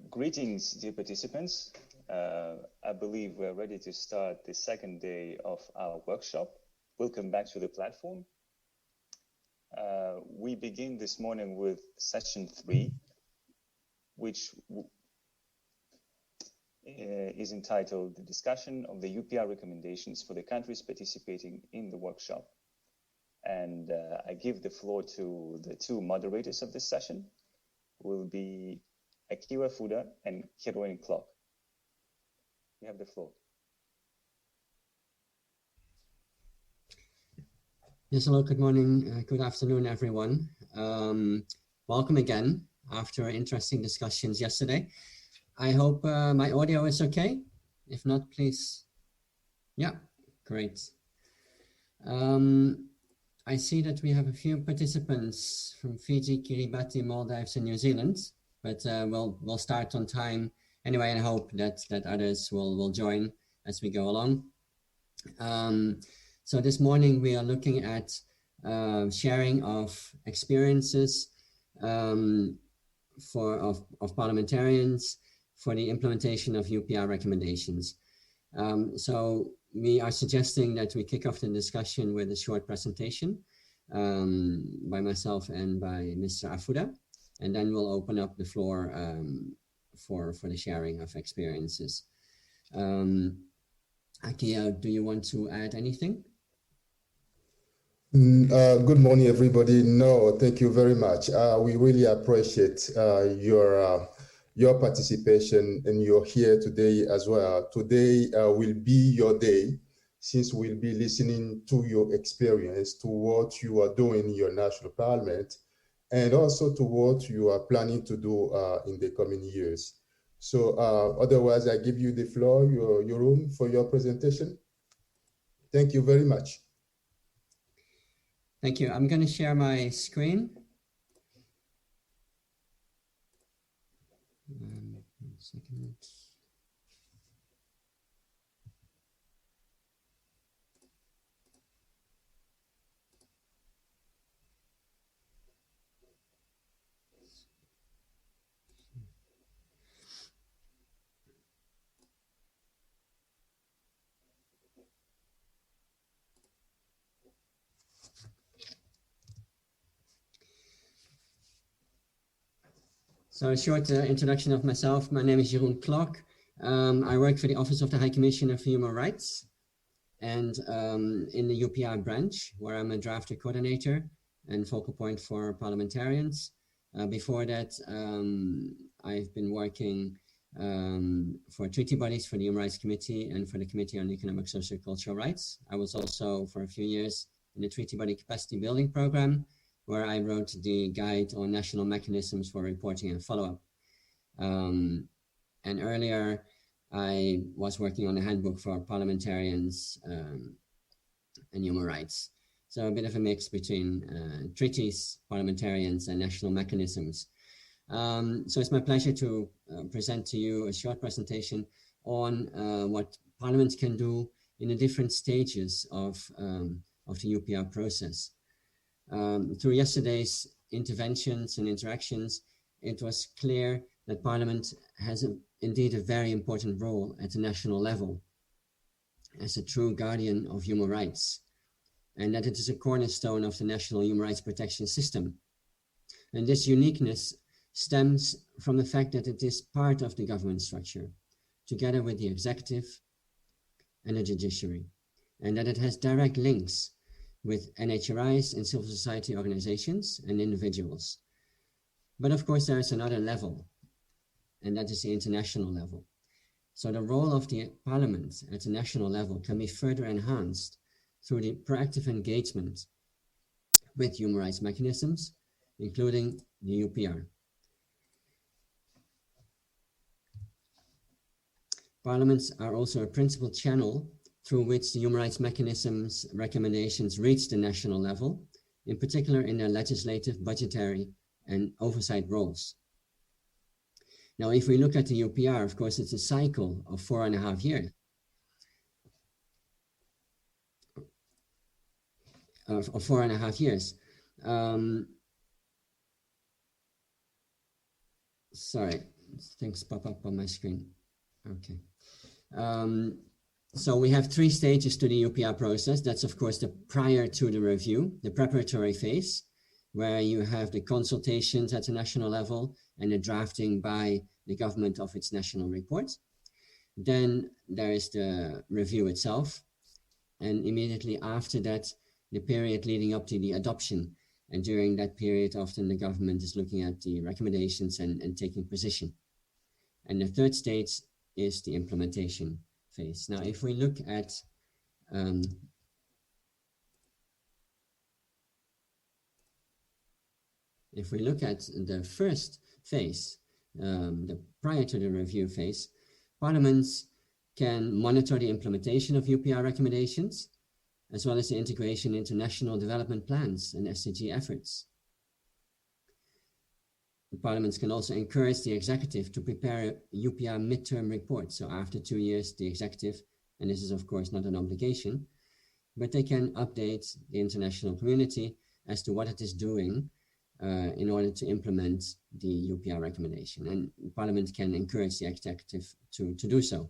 Greetings, dear participants. I believe we're ready to start the second day of our workshop. Welcome back to the platform. We begin this morning with session 3, which is entitled The Discussion of the UPR Recommendations for the Countries Participating in the Workshop. And I give the floor to the two moderators of this session, will be Akira Fuda and Heroin Clock. You have the floor. Yes, hello, good morning, good afternoon, everyone. Welcome again after interesting discussions yesterday. I hope my audio is okay. If not, please. Yeah, great. I see that we have a few participants from Fiji, Kiribati, Maldives, and New Zealand, but we'll start on time anyway, and I hope that others will join as we go along. So this morning we are looking at sharing of experiences of parliamentarians for the implementation of UPR recommendations. So we are suggesting that we kick off the discussion with a short presentation by myself and by Mr. Afuda, and then we'll open up the floor for the sharing of experiences. Akia, do you want to add anything? Good morning, everybody. No, thank you very much. We really appreciate your participation, and you're here today as well. Today will be your day, since we'll be listening to your experience, to what you are doing in your national parliament, and also to what you are planning to do in the coming years. So otherwise, I give you the floor, your room for your presentation. Thank you very much. Thank you. I'm going to share my screen. One second. So a short introduction of myself. My name is Jeroen Klok. I work for the Office of the High Commissioner for Human Rights and in the UPR branch, where I'm a drafter coordinator and focal point for parliamentarians. Before that, I've been working for treaty bodies for the Human Rights Committee and for the Committee on Economic, Social and Cultural Rights. I was also for a few years in the treaty body capacity building program, where I wrote the guide on national mechanisms for reporting and follow-up. And earlier, I was working on a handbook for parliamentarians and human rights. So a bit of a mix between treaties, parliamentarians, and national mechanisms. So it's my pleasure to present to you a short presentation on what parliaments can do in the different stages of the UPR process. Through yesterday's interventions and interactions, it was clear that Parliament has indeed a very important role at the national level as a true guardian of human rights, and that it is a cornerstone of the national human rights protection system. And this uniqueness stems from the fact that it is part of the government structure, together with the executive and the judiciary, and that it has direct links with NHRIs and civil society organizations and individuals. But of course, there is another level, and that is the international level. So the role of the Parliament at the national level can be further enhanced through the proactive engagement with human rights mechanisms, including the UPR. Parliaments are also a principal channel through which the human rights mechanisms recommendations reach the national level, in particular in their legislative, budgetary, and oversight roles. Now, if we look at the UPR, of course, it's a cycle of 4.5 years. Of 4.5 years. Sorry, things pop up on my screen. Okay. So we have 3 stages to the UPR process. That's of course the prior to the review, the preparatory phase, where you have the consultations at the national level and the drafting by the government of its national report. Then there is the review itself, and immediately after that, the period leading up to the adoption. And during that period, often the government is looking at the recommendations and taking position. And the 3rd stage is the implementation phase. Now, if we look at the first phase, the prior to the review phase, parliaments can monitor the implementation of UPR recommendations, as well as the integration into national development plans and SDG efforts. The parliaments can also encourage the executive to prepare a UPR midterm report. So after 2 years, the executive, and this is of course not an obligation, but they can update the international community as to what it is doing in order to implement the UPR recommendation. And Parliament can encourage the executive to do so.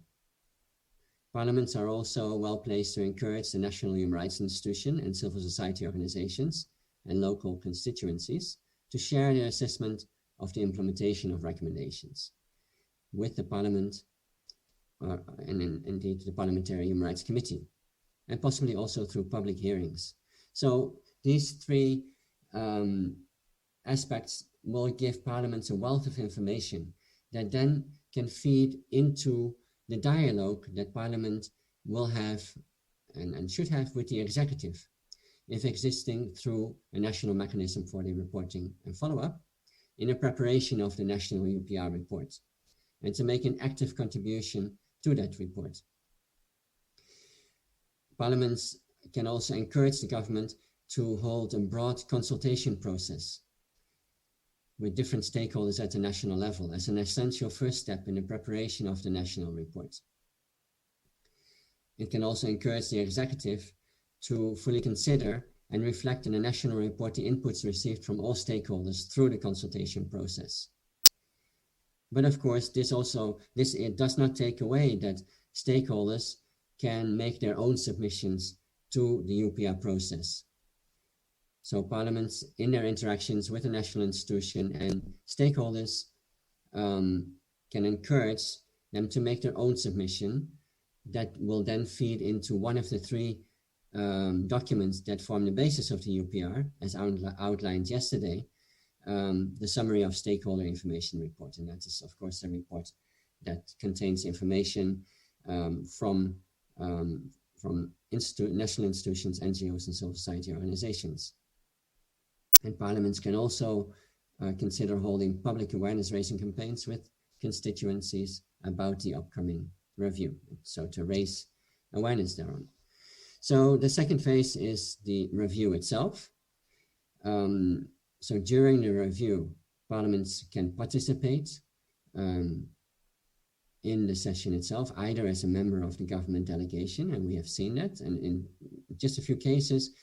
Parliaments are also well placed to encourage the national human rights institution and civil society organizations and local constituencies to share their assessment of the implementation of recommendations with the Parliament and indeed the Parliamentary Human Rights Committee, and possibly also through public hearings. So these 3 aspects will give parliaments a wealth of information that then can feed into the dialogue that Parliament will have and should have with the executive, if existing through a national mechanism for the reporting and follow-up, in the preparation of the national UPR report, and to make an active contribution to that report. Parliaments can also encourage the government to hold a broad consultation process with different stakeholders at the national level as an essential first step in the preparation of the national report. It can also encourage the executive to fully consider and reflect in the national report the inputs received from all stakeholders through the consultation process. But of course, it does not take away that stakeholders can make their own submissions to the UPR process. So parliaments, in their interactions with the national institution and stakeholders, can encourage them to make their own submission that will then feed into one of the 3 documents that form the basis of the UPR, as outlined yesterday, the summary of stakeholder information report. And that is, of course, a report that contains information from national institutions, NGOs, and civil society organizations. And parliaments can also consider holding public awareness raising campaigns with constituencies about the upcoming review, so to raise awareness thereon. So the second phase is the review itself. So during the review, parliaments can participate in the session itself, either as a member of the government delegation, and we have seen that, and in just a few cases,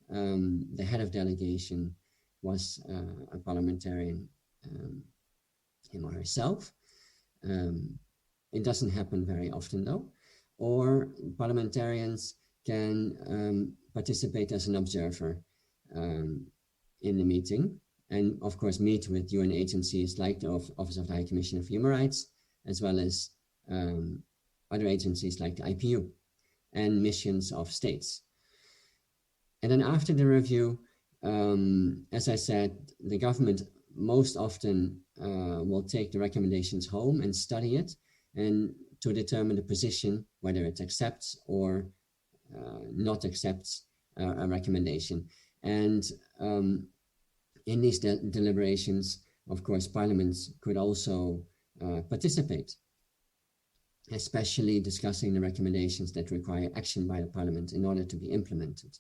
the head of delegation was a parliamentarian, him or herself. It doesn't happen very often though. Or parliamentarians can participate as an observer in the meeting, and of course meet with UN agencies like the Office of the High Commissioner for Human Rights, as well as other agencies like the IPU and missions of states. And then after the review, as I said, the government most often will take the recommendations home and study it, and to determine the position, whether it accepts or not accepts a recommendation. And in these deliberations, of course, parliaments could also participate, especially discussing the recommendations that require action by the parliament in order to be implemented.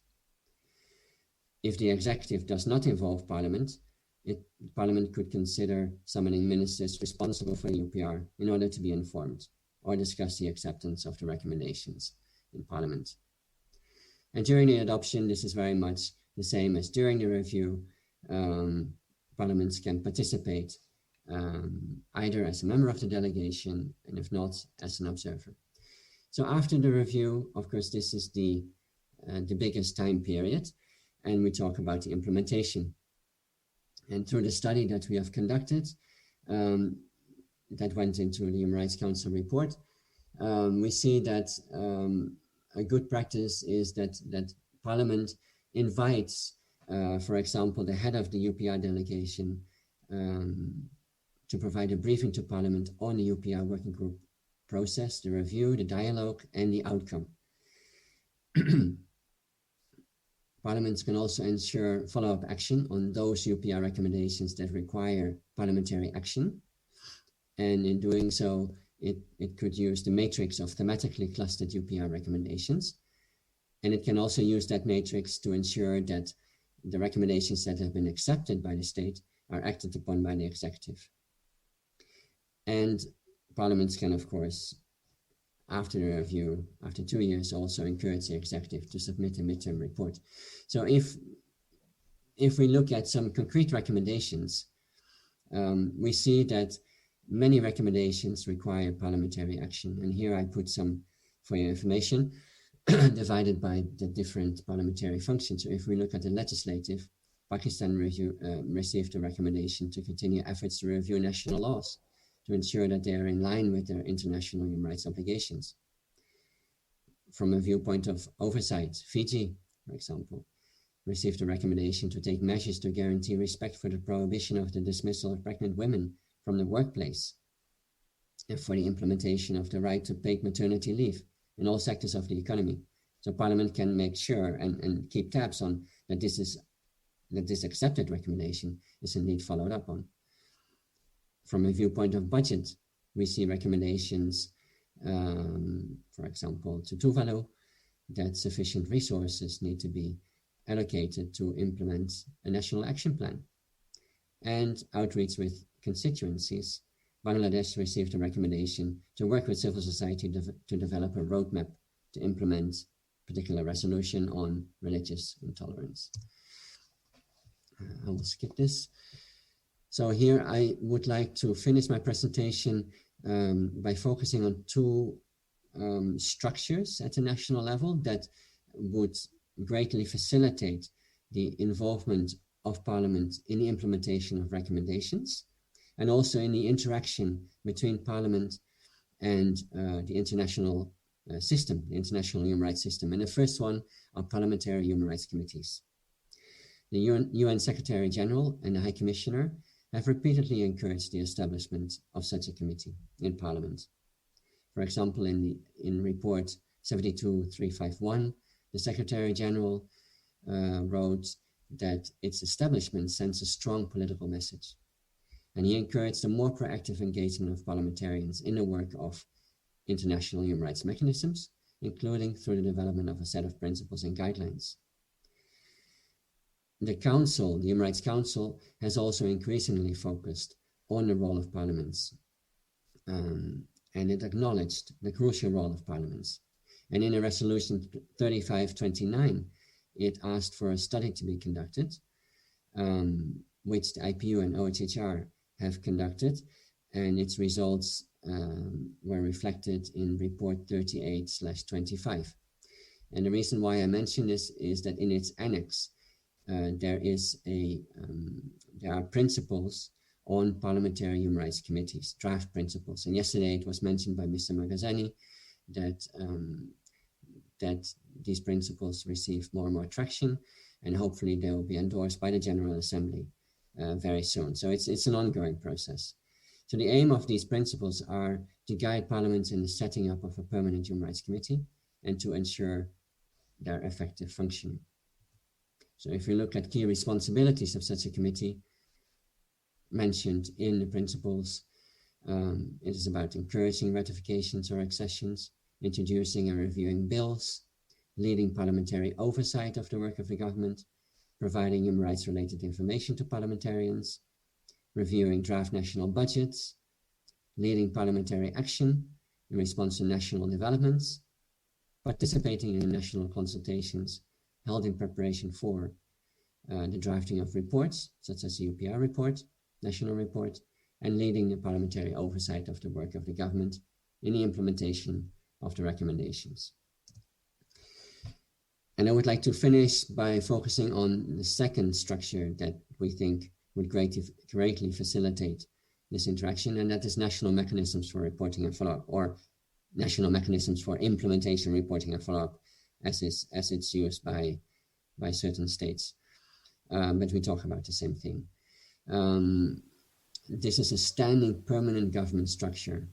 If the executive does not involve parliament, parliament could consider summoning ministers responsible for the UPR in order to be informed or discuss the acceptance of the recommendations in parliament. And during the adoption, this is very much the same as during the review. Parliaments can participate either as a member of the delegation, and if not, as an observer. So after the review, of course, this is the biggest time period, and we talk about the implementation. And through the study that we have conducted, that went into the Human Rights Council report, we see that a good practice is that Parliament invites, for example, the head of the UPR delegation to provide a briefing to Parliament on the UPR working group process, the review, the dialogue, and the outcome. Parliaments can also ensure follow-up action on those UPR recommendations that require parliamentary action. And in doing so, it could use the matrix of thematically clustered UPR recommendations. And it can also use that matrix to ensure that the recommendations that have been accepted by the state are acted upon by the executive. And parliaments can, of course, after the review, after 2 years, also encourage the executive to submit a midterm report. So if we look at some concrete recommendations, we see that many recommendations require parliamentary action. And here I put some for your information, divided by the different parliamentary functions. So if we look at the legislative, Pakistan received a recommendation to continue efforts to review national laws to ensure that they are in line with their international human rights obligations. From a viewpoint of oversight, Fiji, for example, received a recommendation to take measures to guarantee respect for the prohibition of the dismissal of pregnant women from the workplace, and for the implementation of the right to paid maternity leave in all sectors of the economy. So Parliament can make sure and keep tabs on that this accepted recommendation is indeed followed up on. From a viewpoint of budget, we see recommendations, for example, to Tuvalu, that sufficient resources need to be allocated to implement a national action plan. And outreach with constituencies, Bangladesh received a recommendation to work with civil society to develop a roadmap to implement a particular resolution on religious intolerance. I will skip this. So here I would like to finish my presentation by focusing on two structures at the national level that would greatly facilitate the involvement of Parliament in the implementation of recommendations, and also in the interaction between Parliament and the international system, the international human rights system. And the first one are parliamentary human rights committees. The UN Secretary General and the High Commissioner have repeatedly encouraged the establishment of such a committee in Parliament. For example, in report 72351, the Secretary General wrote that its establishment sends a strong political message. And he encouraged a more proactive engagement of parliamentarians in the work of international human rights mechanisms, including through the development of a set of principles and guidelines. The Council, the Human Rights Council, has also increasingly focused on the role of parliaments, and it acknowledged the crucial role of parliaments. And in a resolution 3529, it asked for a study to be conducted, which the IPU and OHHR have conducted, and its results were reflected in report 38/25. And the reason why I mention this is that in its annex, there are principles on parliamentary human rights committees, draft principles. And yesterday it was mentioned by Mr. Magazani that these principles receive more and more traction, and hopefully they will be endorsed by the General Assembly very soon. So it's an ongoing process. So the aim of these principles are to guide parliaments in the setting up of a permanent human rights committee and to ensure their effective functioning. So if we look at key responsibilities of such a committee mentioned in the principles, it is about encouraging ratifications or accessions, introducing and reviewing bills, leading parliamentary oversight of the work of the government, providing human rights related information to parliamentarians, reviewing draft national budgets, leading parliamentary action in response to national developments, participating in national consultations held in preparation for the drafting of reports, such as the UPR report, national report, and leading the parliamentary oversight of the work of the government in the implementation of the recommendations. And I would like to finish by focusing on the second structure that we think would greatly facilitate this interaction, and that is national mechanisms for reporting and follow-up, or national mechanisms for implementation, reporting and follow-up, as it's used by certain states. But we talk about the same thing. This is a standing permanent government structure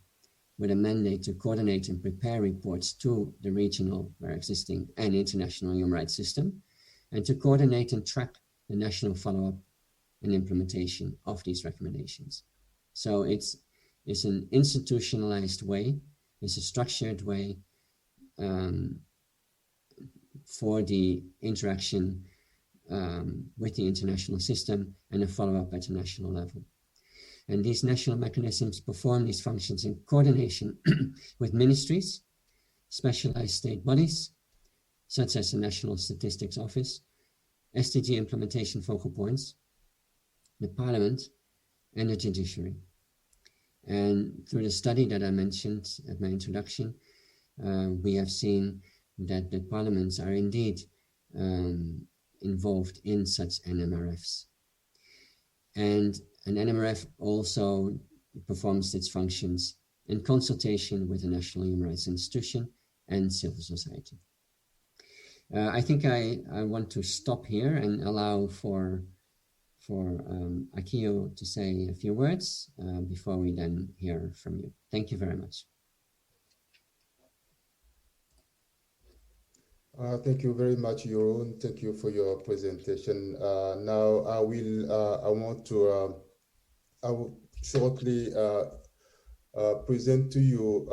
with a mandate to coordinate and prepare reports to the regional, where existing, and international human rights system, and to coordinate and track the national follow-up and implementation of these recommendations. So it's an institutionalized way, it's a structured way for the interaction with the international system and a follow-up at a national level. And these national mechanisms perform these functions in coordination with ministries, specialized state bodies, such as the National Statistics Office, SDG implementation focal points, the Parliament, and the judiciary. And through the study that I mentioned at my introduction, we have seen that the parliaments are indeed involved in such NMRFs. And an NMRF also performs its functions in consultation with the National Human Rights Institution and civil society. I think I want to stop here and allow for Akio to say a few words before we then hear from you. Thank you very much. Thank you very much, Jeroen. Thank you for your presentation. Now I will shortly present to you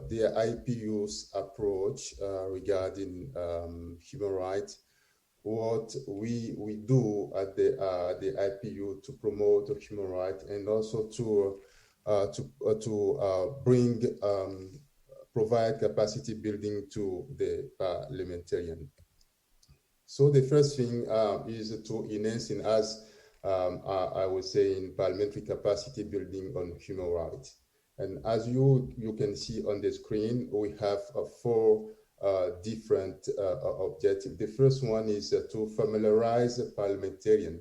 the IPU's approach regarding human rights, what we do at the IPU to promote human rights, and also to provide capacity building to the parliamentarian. So the first thing is to enhance, as I was saying, parliamentary capacity building on human rights. And as you can see on the screen, we have four different objectives. The first one is to familiarize parliamentarian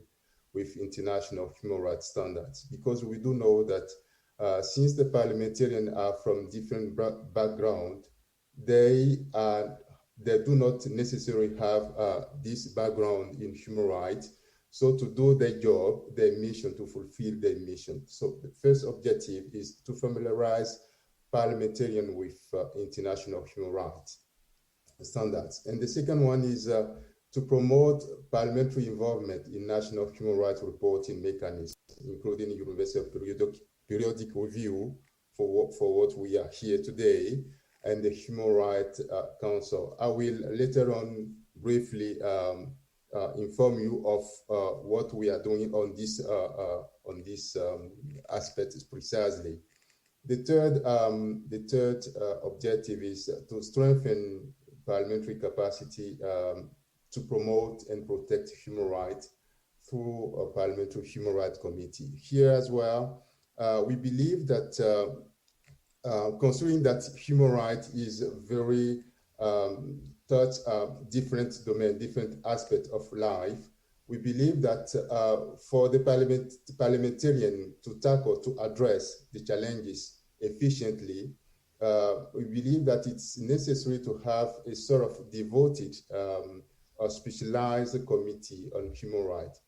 with international human rights standards, because we do know that since the parliamentarians are from different backgrounds, they do not necessarily have this background in human rights. So to do their job, their mission, to fulfill their mission. So the first objective is to familiarize parliamentarians with international human rights standards. And the second one is to promote parliamentary involvement in national human rights reporting mechanisms, including universal periodic review for what we are here today, and the Human Rights Council. I will later on briefly inform you of what we are doing on this aspect precisely. The third objective is to strengthen parliamentary capacity to promote and protect human rights through a parliamentary human rights committee. Here as well, we believe that considering that human rights is very different domain, different aspect of life, we believe that for the parliamentarian to tackle, to address the challenges efficiently, we believe that it's necessary to have a sort of devoted or specialized committee on human rights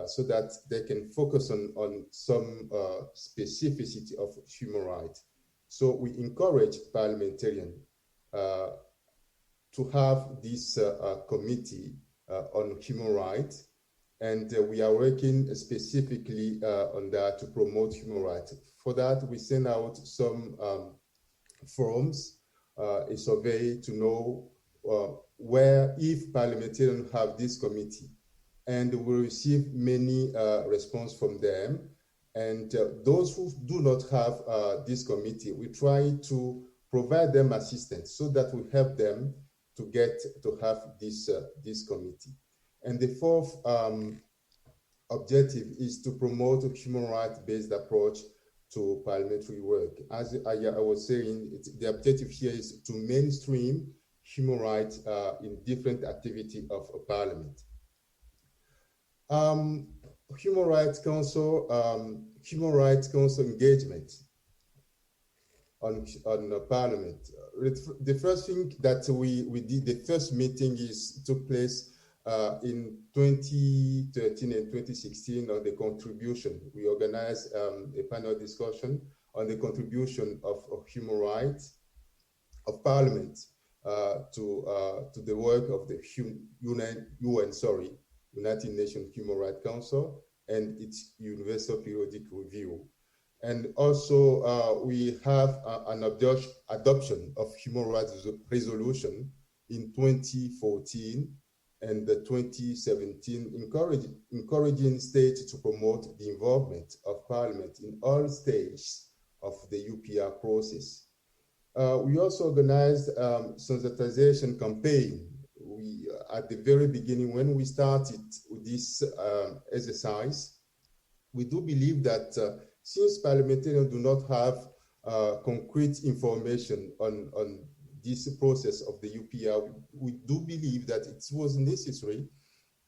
so that they can focus on some specificity of human rights. So we encourage parliamentarians to have this committee on human rights, and we are working specifically on that to promote human rights. For that, we send out some forms, a survey to know where, if parliamentarians have this committee, and we receive many response from them. And those who do not have this committee, we try to provide them assistance so that we help them to have this committee. And the fourth objective is to promote a human rights-based approach to parliamentary work. As I was saying, the objective here is to mainstream human rights in different activity of a parliament. Human Rights Council engagement on Parliament. The first thing that we did, the first meeting took place in 2013 and 2016 on the contribution. We organized a panel discussion on the contribution of human rights of Parliament to the work of the United Nations Human Rights Council and its Universal Periodic Review. And also we have an adoption of human rights resolution in 2014 and 2017, encouraging states to promote the involvement of Parliament in all stages of the UPR process. We also organized sensitization campaign. At the very beginning, when we started this exercise, we do believe that since parliamentarians do not have concrete information on this process of the UPR, we do believe that it was necessary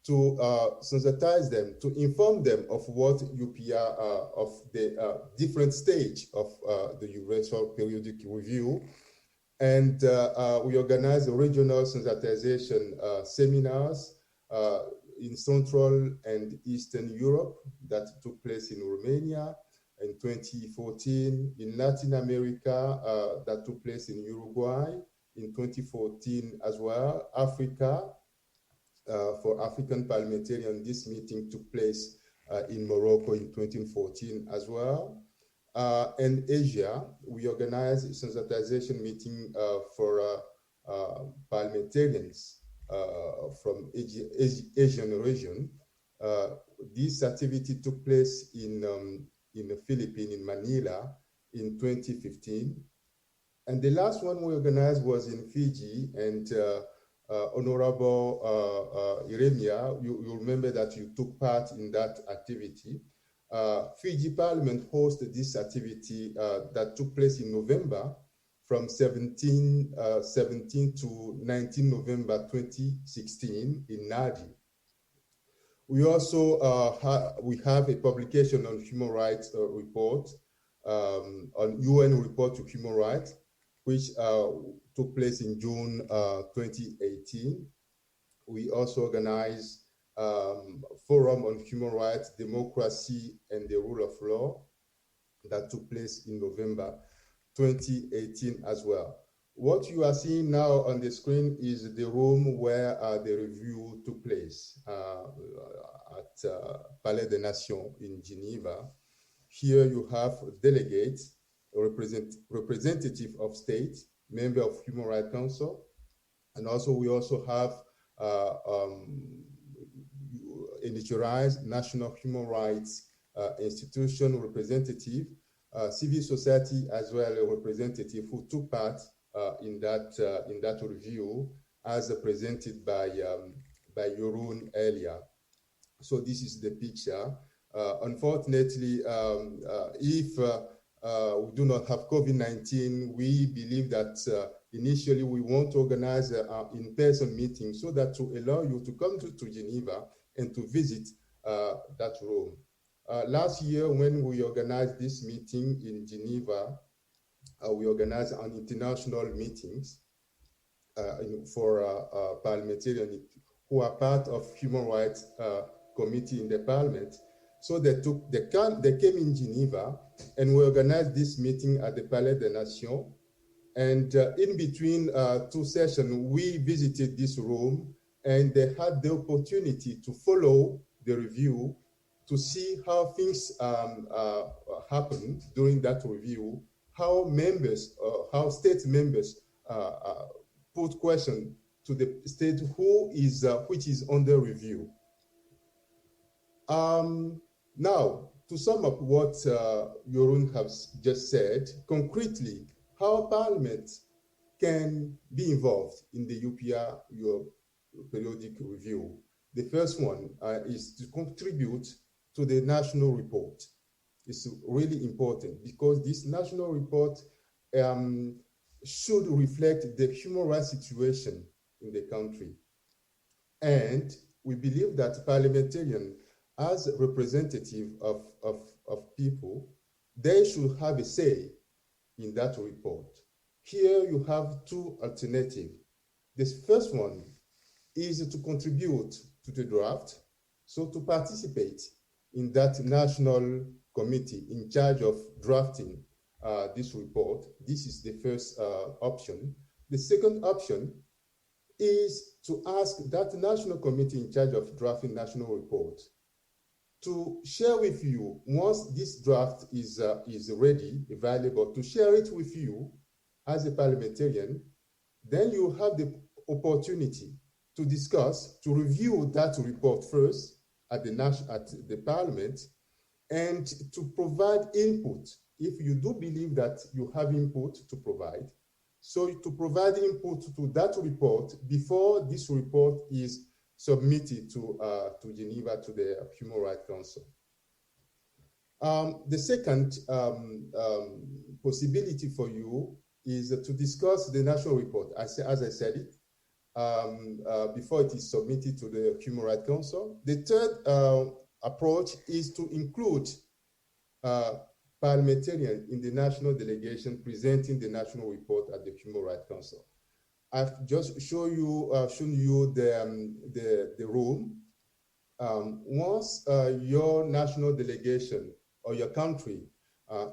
to sensitize them, to inform them of what UPR, of the different stage of the Universal Periodic Review. And we organized regional sensitization seminars in Central and Eastern Europe that took place in Romania in 2014, in Latin America that took place in Uruguay in 2014 as well, Africa, for African parliamentarians, this meeting took place in Morocco in 2014 as well. And Asia, we organized a sensitization meeting for parliamentarians from Asian region. This activity took place in the Philippines, in Manila, in 2015. And the last one we organized was in Fiji, and Honorable Iremia, you remember that you took part in that activity. Fiji Parliament hosted this activity that took place in November from 17 to 19 November 2016 in Nadi. We also we have a publication on human rights report, on UN report to human rights, which took place in June 2018. We also organized forum on human rights, democracy, and the rule of law that took place in November 2018 as well. What you are seeing now on the screen is the room where the review took place at Palais des Nations in Geneva. Here you have delegates, representative of state, member of Human Rights Council, and also we also have NHRI's National Human Rights Institution representative, civil society as well, a representative who took part in that review as presented by Jeroen earlier. So this is the picture. Unfortunately, if we do not have COVID-19, we believe that initially we want to organize an in-person meeting so that to allow you to come to Geneva and to visit that room. Last year, when we organized this meeting in Geneva, we organized an international meetings for parliamentarians who are part of human rights committee in the parliament. So they came in Geneva and we organized this meeting at the Palais des Nations. And in between two sessions, we visited this room and they had the opportunity to follow the review to see how things happened during that review, how members, how state members put questions to the state which is under review. Now, to sum up what Jeroen has just said, concretely, how Parliament can be involved in the UPR, your periodic review. The first one is to contribute to the national report. is really important because this national report should reflect the human rights situation in the country. And we believe that parliamentarians, as representative of people, they should have a say in that report. Here you have two alternatives. This first one is to contribute to the draft, so to participate in that national committee in charge of drafting this report. This is the first option. The second option is to ask that national committee in charge of drafting national report to share with you, once this draft is ready, available, to share it with you as a parliamentarian. Then you have the opportunity to discuss, to review that report first at the parliament, and to provide input if you do believe that you have input to provide. So to provide input to that report before this report is submitted to Geneva, to the Human Rights Council. The second possibility for you is to discuss the national report, as I said it, before it is submitted to the Human Rights Council. The third approach is to include parliamentarians in the national delegation presenting the national report at the Human Rights Council. I've just shown you the room. Once your national delegation or your country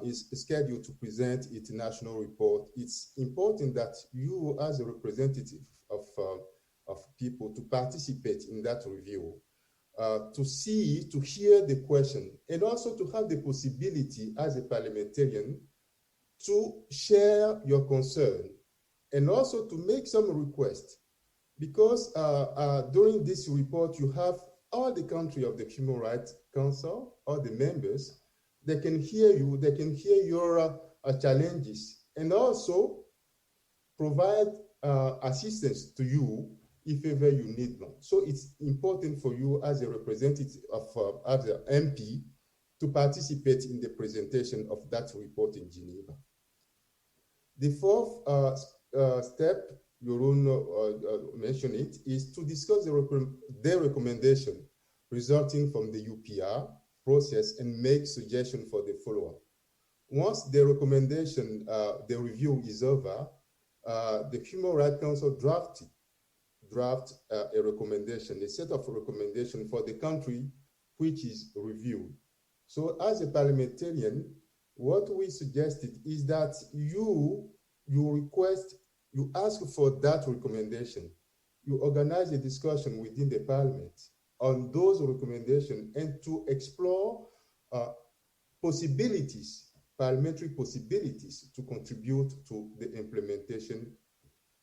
is scheduled to present its national report, it's important that you, as a representative of people, to participate in that review, to hear the question, and also to have the possibility as a parliamentarian to share your concern, and also to make some requests, because during this report you have all the country of the Human Rights Council, all the members. They can hear you, they can hear your challenges, and also provide assistance to you if ever you need one. So it's important for you as a representative as an MP to participate in the presentation of that report in Geneva. The fourth step, Jeroen mentioned it, is to discuss the recommendation resulting from the UPR process and make suggestions for the follow-up. Once the recommendation, the review is over, the Human Rights Council draft a recommendation, a set of recommendations for the country which is reviewed. So as a parliamentarian, what we suggested is that you ask for that recommendation. You organize a discussion within the parliament on those recommendations and to explore parliamentary possibilities to contribute to the implementation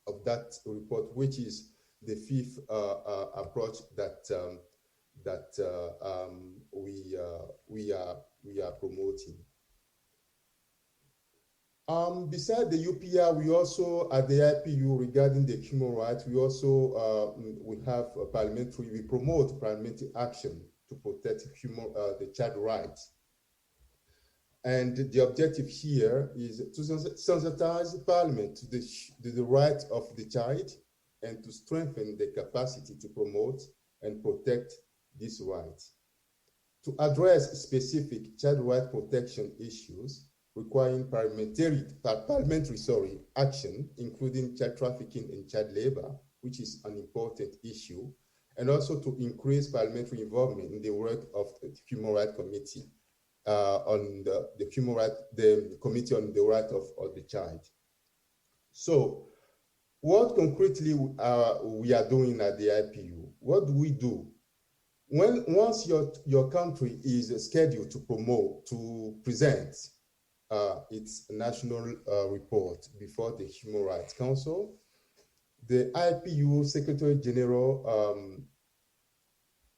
of that report, which is the fifth approach that we are promoting. Besides the UPR, we also, at the IPU, regarding the human rights, we also we have a parliamentary, we promote parliamentary action to protect the child rights. And the objective here is to sensitize Parliament to the rights of the child and to strengthen the capacity to promote and protect these rights. To address specific child rights protection issues requiring parliamentary action, including child trafficking and child labor, which is an important issue, and also to increase parliamentary involvement in the work of the Human Rights Committee on the Committee on the Right of the Child. So, what concretely we are doing at the IPU? What do we do? Once your country is scheduled to present its national report before the Human Rights Council, the IPU Secretary General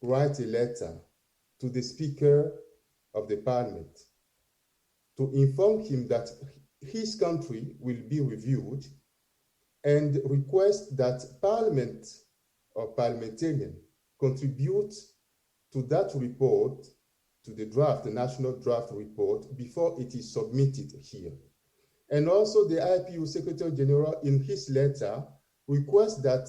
writes a letter to the Speaker of the Parliament to inform him that his country will be reviewed and request that Parliament or parliamentarian contribute to that report the national draft report before it is submitted here. And also the IPU Secretary General in his letter requests that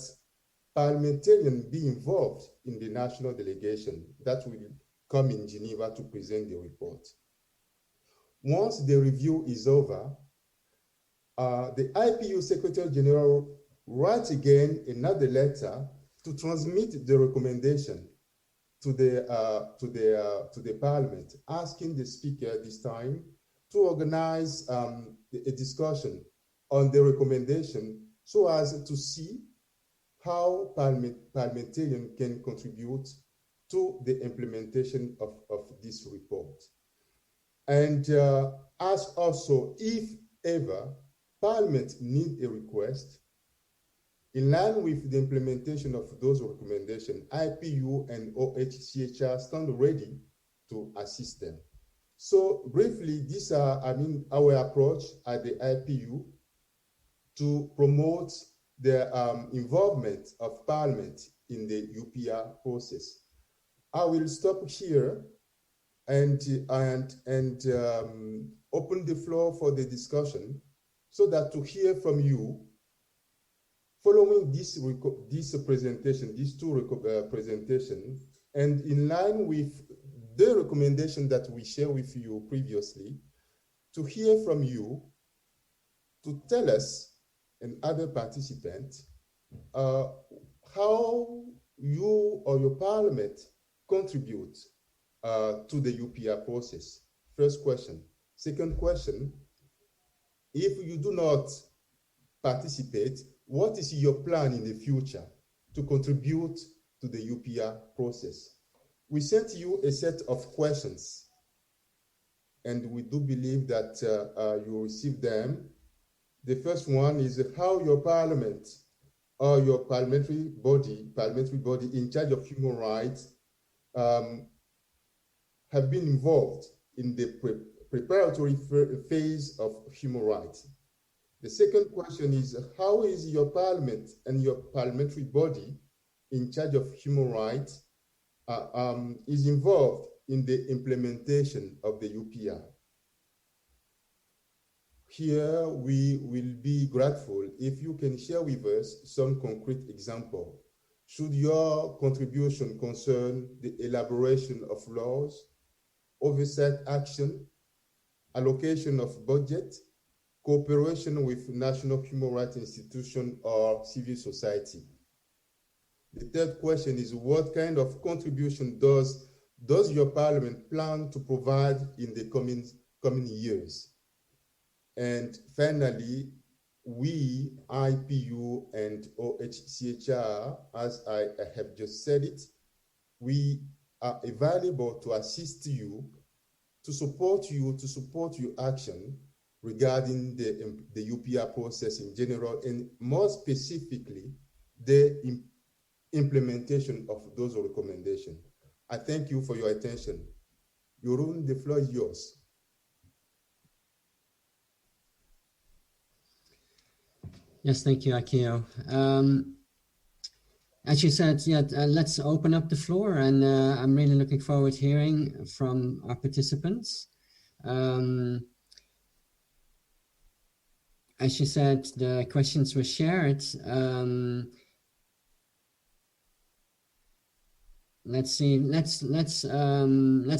parliamentarians be involved in the national delegation that will come in Geneva to present the report. Once the review is over, the IPU Secretary General writes again another letter to transmit the recommendation to the Parliament, asking the Speaker this time to organize a discussion on the recommendation so as to see how parliamentarians can contribute to the implementation of this report. And ask also if ever Parliament needs a request, in line with the implementation of those recommendations, IPU and OHCHR stand ready to assist them. So briefly, these are, our approach at the IPU to promote the involvement of Parliament in the UPR process. I will stop here and open the floor for the discussion so that to hear from you following this presentation, these two presentations, and in line with the recommendation that we shared with you previously, to hear from you, to tell us and other participants how you or your Parliament contribute to the UPR process. First question. Second question, if you do not participate, what is your plan in the future to contribute to the UPR process? We sent you a set of questions, and we do believe that you received them. The first one is how your Parliament or your parliamentary body in charge of human rights have been involved in the preparatory phase of human rights. The second question is, how is your Parliament and your parliamentary body in charge of human rights is involved in the implementation of the UPR? Here, we will be grateful if you can share with us some concrete example. Should your contribution concern the elaboration of laws, oversight action, allocation of budget, cooperation with national human rights institutions or civil society? The third question is, what kind of contribution does your Parliament plan to provide in the coming years? And finally, we, IPU and OHCHR, as I have just said it, we are available to assist you, to support your action regarding the UPR process in general, and more specifically, the implementation of those recommendations. I thank you for your attention. Jeroen, the floor is yours. Yes, thank you, Akio. As you said, let's open up the floor, and I'm really looking forward to hearing from our participants. As you said, the questions were shared. Let's see. Let's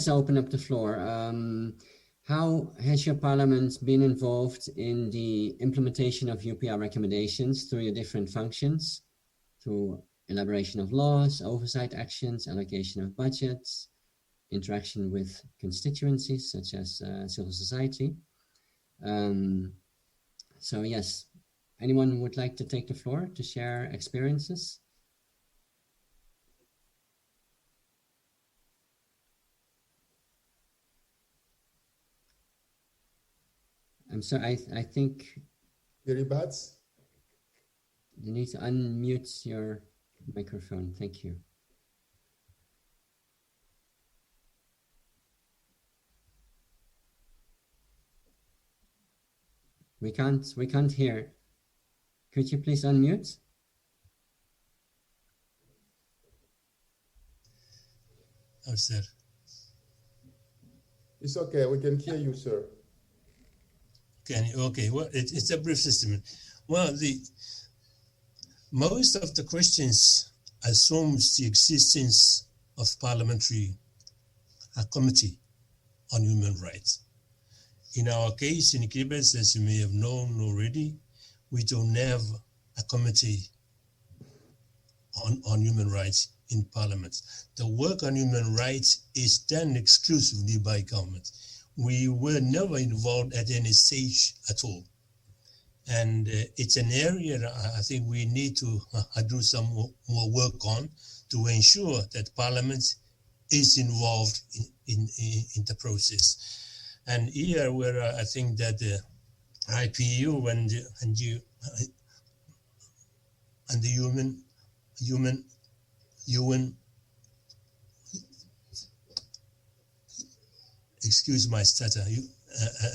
open up the floor. How has your Parliament been involved in the implementation of UPR recommendations through your different functions, through elaboration of laws, oversight actions, allocation of budgets, interaction with constituencies such as civil society? So yes, anyone would like to take the floor to share experiences? I'm sorry, I think Very bad. You need to unmute your microphone. Thank you. We can't hear. Could you please unmute? Oh, sir. It's okay. We can hear you, sir. Okay. Well, it's a brief statement. Well, most of the questions assumes the existence of parliamentary committee on human rights. In our case, in Quebec, as you may have known already, we don't have a committee on human rights in Parliament. The work on human rights is done exclusively by government. We were never involved at any stage at all. And it's an area that I think we need to do some more work on to ensure that Parliament is involved in the process. And here where I think that the IPU and the UN, excuse my stutter,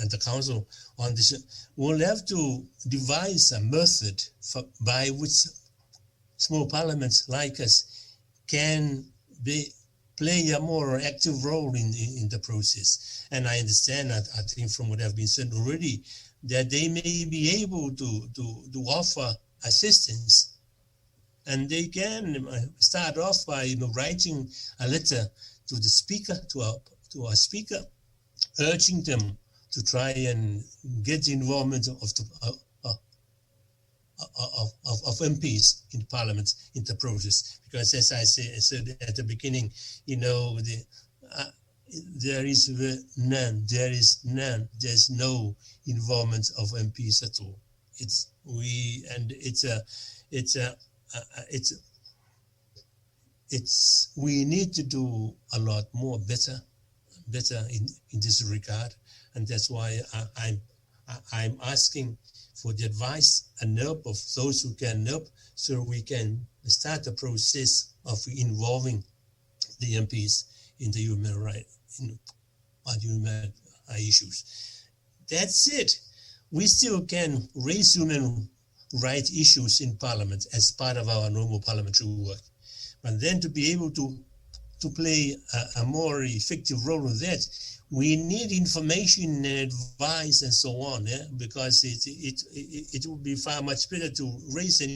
and the Council on this will have to devise a method by which small parliaments like us can play a more active role in the process. And I understand that, I think from what have been said already, that they may be able to offer assistance. And they can start off by writing a letter to the speaker, to our speaker, urging them to try and get the involvement of MPs in Parliament in the process. Because as I said at the beginning, there's no involvement of MPs at all. We need to do a lot more better in this regard, and that's why I'm asking for the advice and help of those who can help, so we can start the process of involving the MPs in the human rights on human issues. That's it. We still can raise human rights issues in Parliament as part of our normal parliamentary work, but then to be able to play a more effective role in that, we need information and advice and so on, because it would be far much better to raise an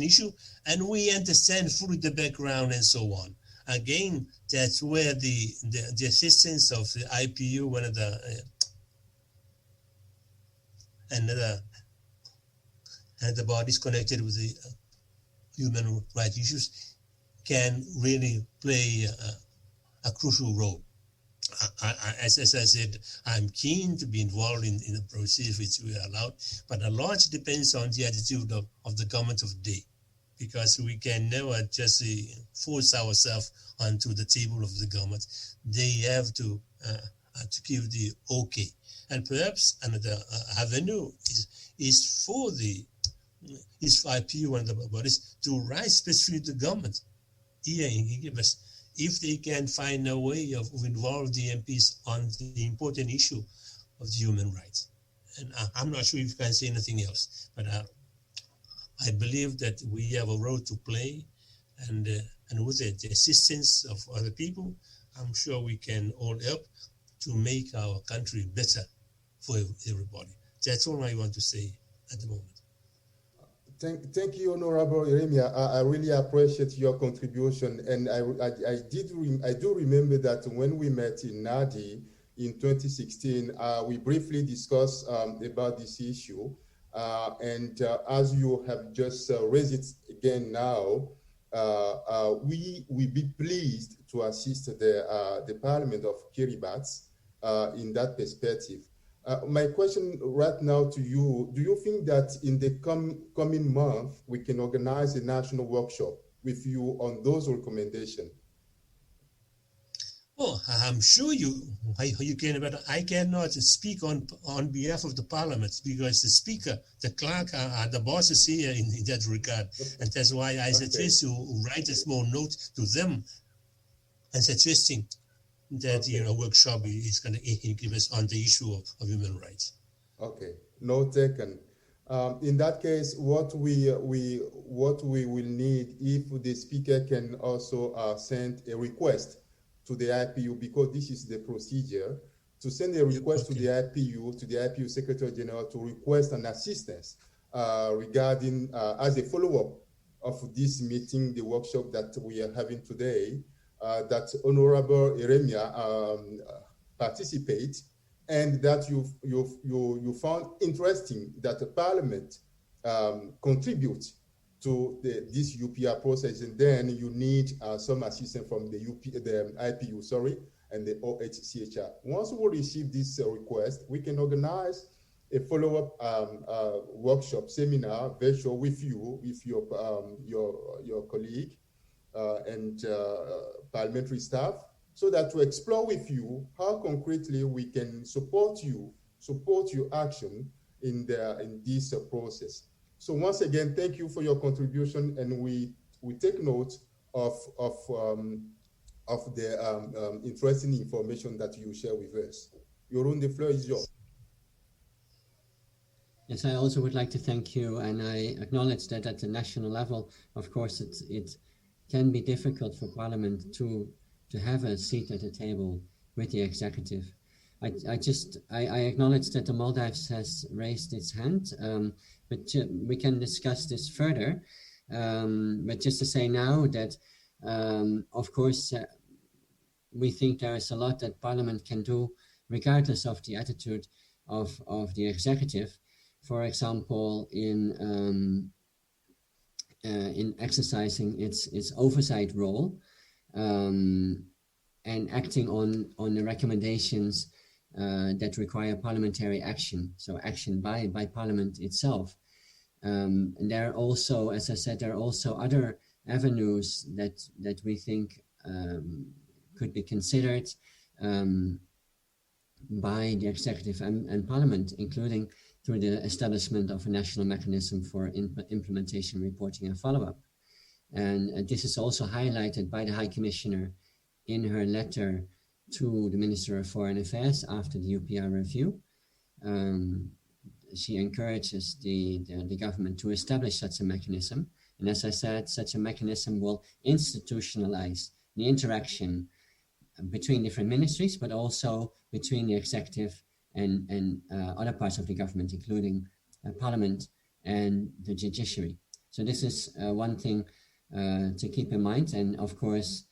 issue, and we understand fully the background and so on. Again, that's where the assistance of the IPU, one of the and the bodies connected with the human rights issues can really play a crucial role. As I said, I'm keen to be involved in the process which we are allowed, but a lot depends on the attitude of the government of the day, because we can never just force ourselves onto the table of the government. They have to give the okay. And perhaps another avenue is for IPU and the bodies to write specifically to the government here in Geneva, if they can find a way of involve the MPs on the important issue of the human rights. And I'm not sure if you can say anything else, but I believe that we have a role to play, and with the assistance of other people, I'm sure we can all help to make our country better for everybody. That's all I want to say at the moment. Thank you, Honorable Jeremia. I really appreciate your contribution, and I do remember that when we met in Nadi in 2016, we briefly discussed about this issue, and as you have just raised it again now, we will be pleased to assist the Parliament of Kiribati in that perspective. My question right now to you, do you think that in the coming month, we can organize a national workshop with you on those recommendations? Oh, I'm sure you can, but I cannot speak on behalf of the Parliament, because the Speaker, the Clerk are the bosses here in that regard. And that's why I suggest you write a small note to them and suggesting that workshop is going to give us on the issue of human rights. Okay, note taken. In that case, what we will need, if the speaker can also send a request to the IPU, because this is the procedure, to send a request to the IPU Secretary General to request an assistance regarding, as a follow-up of this meeting, the workshop that we are having today, that Honorable Eremia participate, and that you found interesting that the Parliament contributes to this UPR process, and then you need some assistance from the IPU, sorry, and the OHCHR. Once we receive this request, we can organize a follow-up workshop seminar virtual with you, with your colleague and parliamentary staff, so that to explore with you how concretely we can support your action in this process. So once again, thank you for your contribution, and we take note of the interesting information that you share with us. Jeroen, the floor is yours. Yes, I also would like to thank you, and I acknowledge that at the national level, of course, it can be difficult for Parliament to have a seat at the table with the executive. I acknowledge that the Maldives has raised its hand, but we can discuss this further. But just to say now that, of course, we think there is a lot that Parliament can do regardless of the attitude of the executive. For example, in exercising its oversight role and acting on the recommendations that require parliamentary action, so action by Parliament itself. And there are also, as I said, there are also other avenues that we think could be considered by the executive and Parliament, including through the establishment of a national mechanism for implementation, reporting and follow-up. And this is also highlighted by the High Commissioner in her letter to the Minister of Foreign Affairs after the UPR review. She encourages the government to establish such a mechanism. And as I said, such a mechanism will institutionalize the interaction between different ministries, but also between the executive and other parts of the government, including Parliament and the judiciary. So this is one thing to keep in mind. And of course,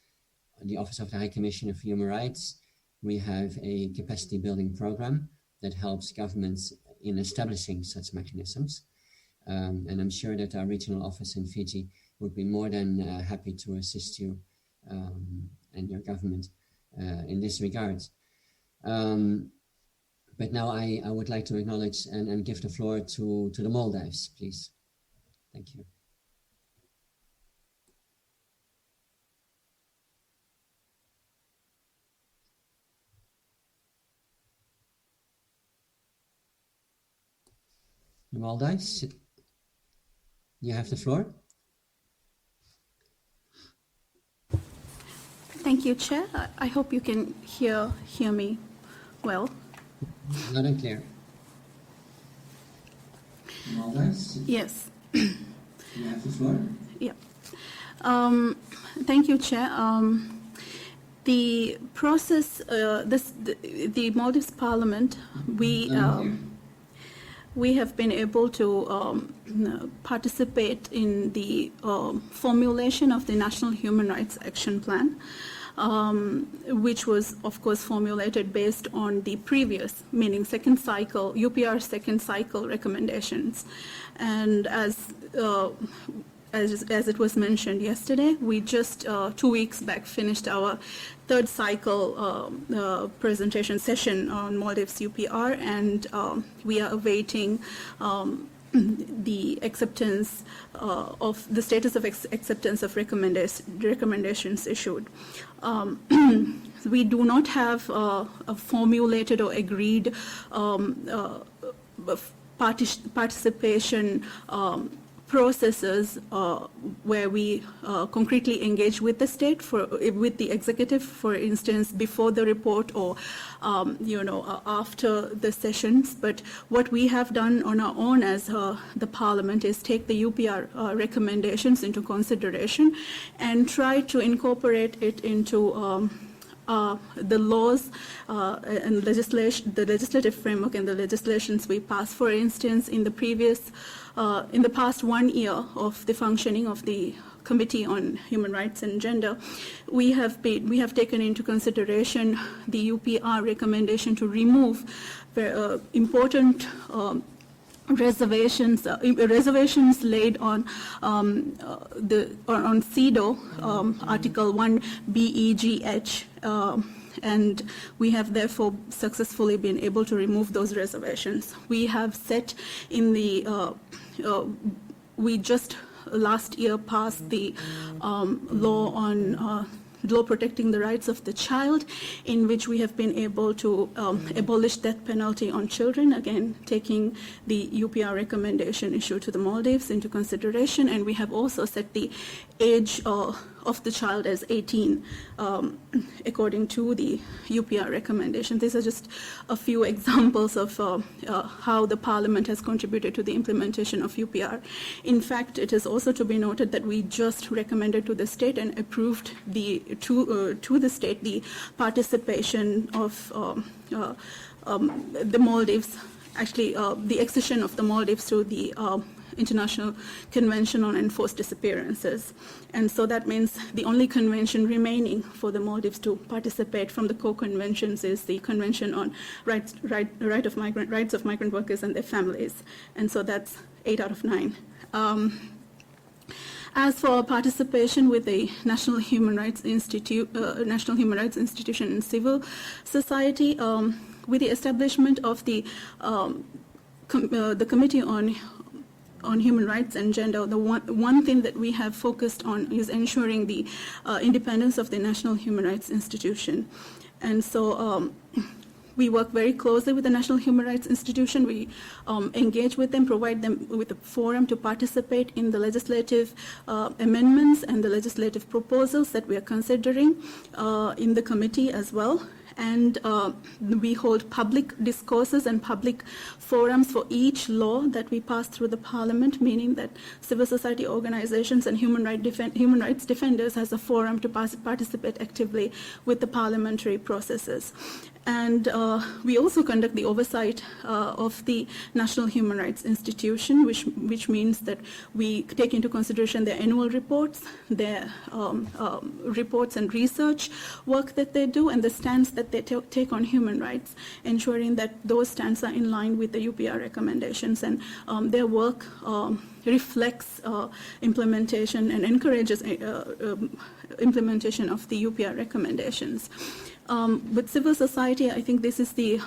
the Office of the High Commissioner for Human Rights, we have a capacity building program that helps governments in establishing such mechanisms. And I'm sure that our regional office in Fiji would be more than happy to assist you and your government in this regard. But now I would like to acknowledge and give the floor to the Maldives, please. Thank you. The Maldives, you have the floor. Thank you, Chair. I hope you can hear me well. Loud and clear. Maldives? Yes. You have the floor. Yeah. Thank you, Chair. The process, the Maldives Parliament, we have been able to participate in the formulation of the National Human Rights Action Plan, which was, of course, formulated based on the previous, meaning second cycle, UPR second cycle recommendations. And as it was mentioned yesterday, we just 2 weeks back finished our third cycle presentation session on Maldives UPR, and we are awaiting the acceptance of the status of acceptance of recommendations issued. We do not have a formulated or agreed participation processes where we concretely engage with the state, with the executive, for instance, before the report or after the sessions. But what we have done on our own as the Parliament is take the UPR recommendations into consideration and try to incorporate it into the laws and legislation, the legislative framework and the legislations we pass. For instance, in the past 1 year of the functioning of the Committee on Human Rights and Gender, we have taken into consideration the UPR recommendation to remove important reservations laid on CEDAW Article 1 BEGH, and we have therefore successfully been able to remove those reservations. We have set in the we just last year passed the law protecting the rights of the child, in which we have been able to abolish death penalty on children, again taking the UPR recommendation issued to the Maldives into consideration, and we have also set the age of the child as 18 according to the UPR recommendation. These are just a few examples of how the Parliament has contributed to the implementation of UPR. In fact, it is also to be noted that we just recommended to the state and approved to the state the participation of the Maldives, actually the accession of the Maldives to the International Convention on Enforced Disappearances. And so that means the only convention remaining for the Maldives to participate from the co-conventions is the Convention on Rights of Migrant Workers and their Families. And so that's 8 out of 9. As for participation with the National Human Rights Institution in civil society, with the establishment of the Committee on Human Rights and Gender, the one thing that we have focused on is ensuring the independence of the National Human Rights Institution. And so we work very closely with the National Human Rights Institution. We engage with them, provide them with a forum to participate in the legislative amendments and the legislative proposals that we are considering in the committee as well. And we hold public discourses and public forums for each law that we pass through the Parliament, meaning that civil society organizations and human rights defenders has a forum to participate actively with the parliamentary processes. And we also conduct the oversight of the National Human Rights Institution, which means that we take into consideration their annual reports, their reports and research work that they do, and the stance that they take on human rights, ensuring that those stands are in line with the UPR recommendations, and their work reflects implementation and encourages implementation of the UPR recommendations. With civil society, I think this is the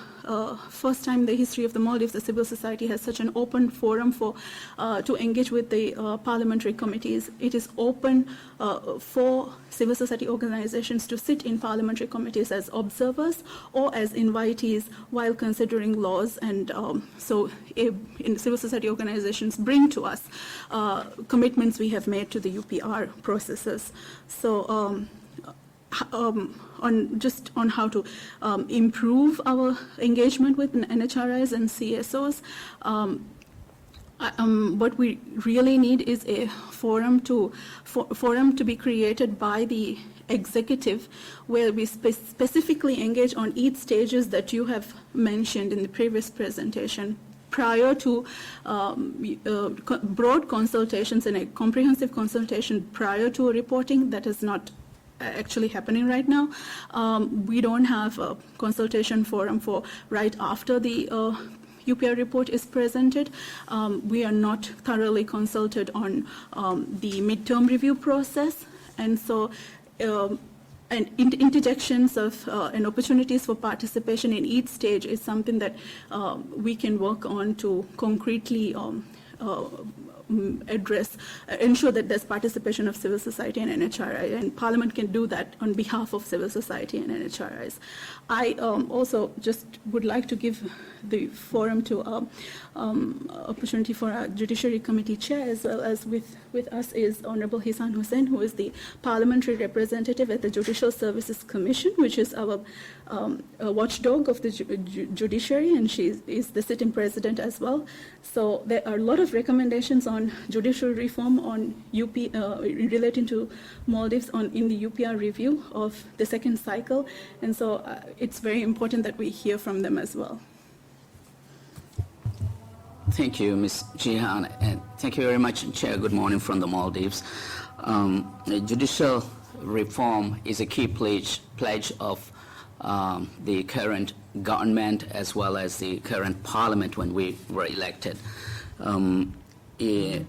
first time in the history of the Maldives that civil society has such an open forum to engage with the parliamentary committees. It is open for civil society organizations to sit in parliamentary committees as observers or as invitees while considering laws, and so in civil society organizations bring to us commitments we have made to the UPR processes. So on how to improve our engagement with NHRIs and CSOs. What we really need is a forum to be created by the executive, where we specifically engage on each stages that you have mentioned in the previous presentation, prior to broad consultations and a comprehensive consultation prior to reporting. That is not actually happening right now. We don't have a consultation forum for right after the UPR report is presented. We are not thoroughly consulted on the midterm review process, and so and interjections of and opportunities for participation in each stage is something that we can work on to concretely ensure that there's participation of civil society and NHRI, and Parliament can do that on behalf of civil society and NHRIs. I also just would like to give the forum to opportunity for our Judiciary Committee Chair, as well as with us is Honorable Hisan Hussain, who is the Parliamentary Representative at the Judicial Services Commission, which is our watchdog of the judiciary, and she is the sitting president as well. So there are a lot of recommendations on judicial reform on relating to Maldives in the UPR review of the second cycle. And so it's very important that we hear from them as well. Thank you, Ms. Jihan, and thank you very much, Chair. Good morning from the Maldives. Judicial reform is a key pledge of the current government as well as the current parliament when we were elected. In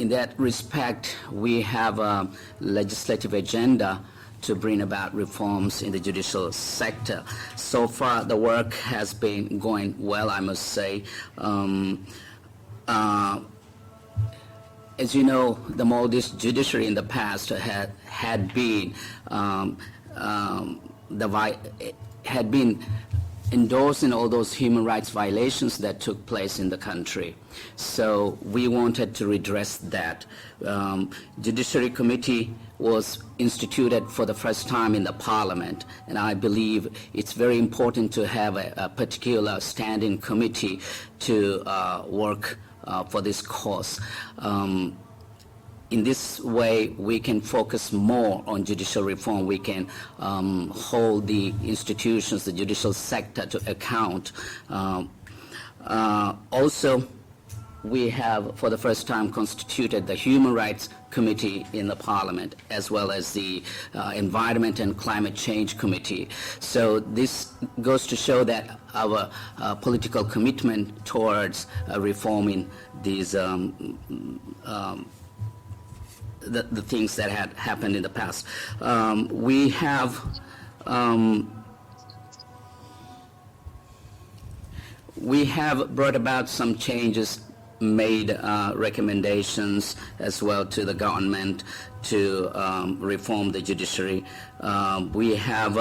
that respect, we have a legislative agenda to bring about reforms in the judicial sector. So far, the work has been going well, I must say. As you know, the Maldives judiciary in the past had been endorsing all those human rights violations that took place in the country. So we wanted to redress that. Judiciary Committee was instituted for the first time in the Parliament, and I believe it's very important to have a particular standing committee to work for this cause. In this way, we can focus more on judicial reform. We can hold the institutions, the judicial sector to account. Also, we have, for the first time, constituted the Human Rights Committee in the Parliament, as well as the Environment and Climate Change Committee. So this goes to show that our political commitment towards reforming these the things that had happened in the past. We have brought about some changes, made recommendations as well to the government to reform the judiciary. We have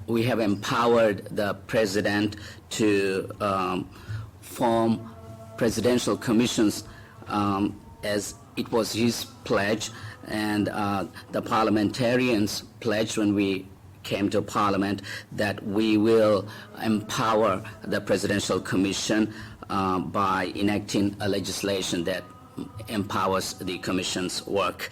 empowered the president to form presidential commissions as it was his pledge, and the parliamentarians pledged when we came to Parliament that we will empower the Presidential Commission by enacting a legislation that empowers the Commission's work.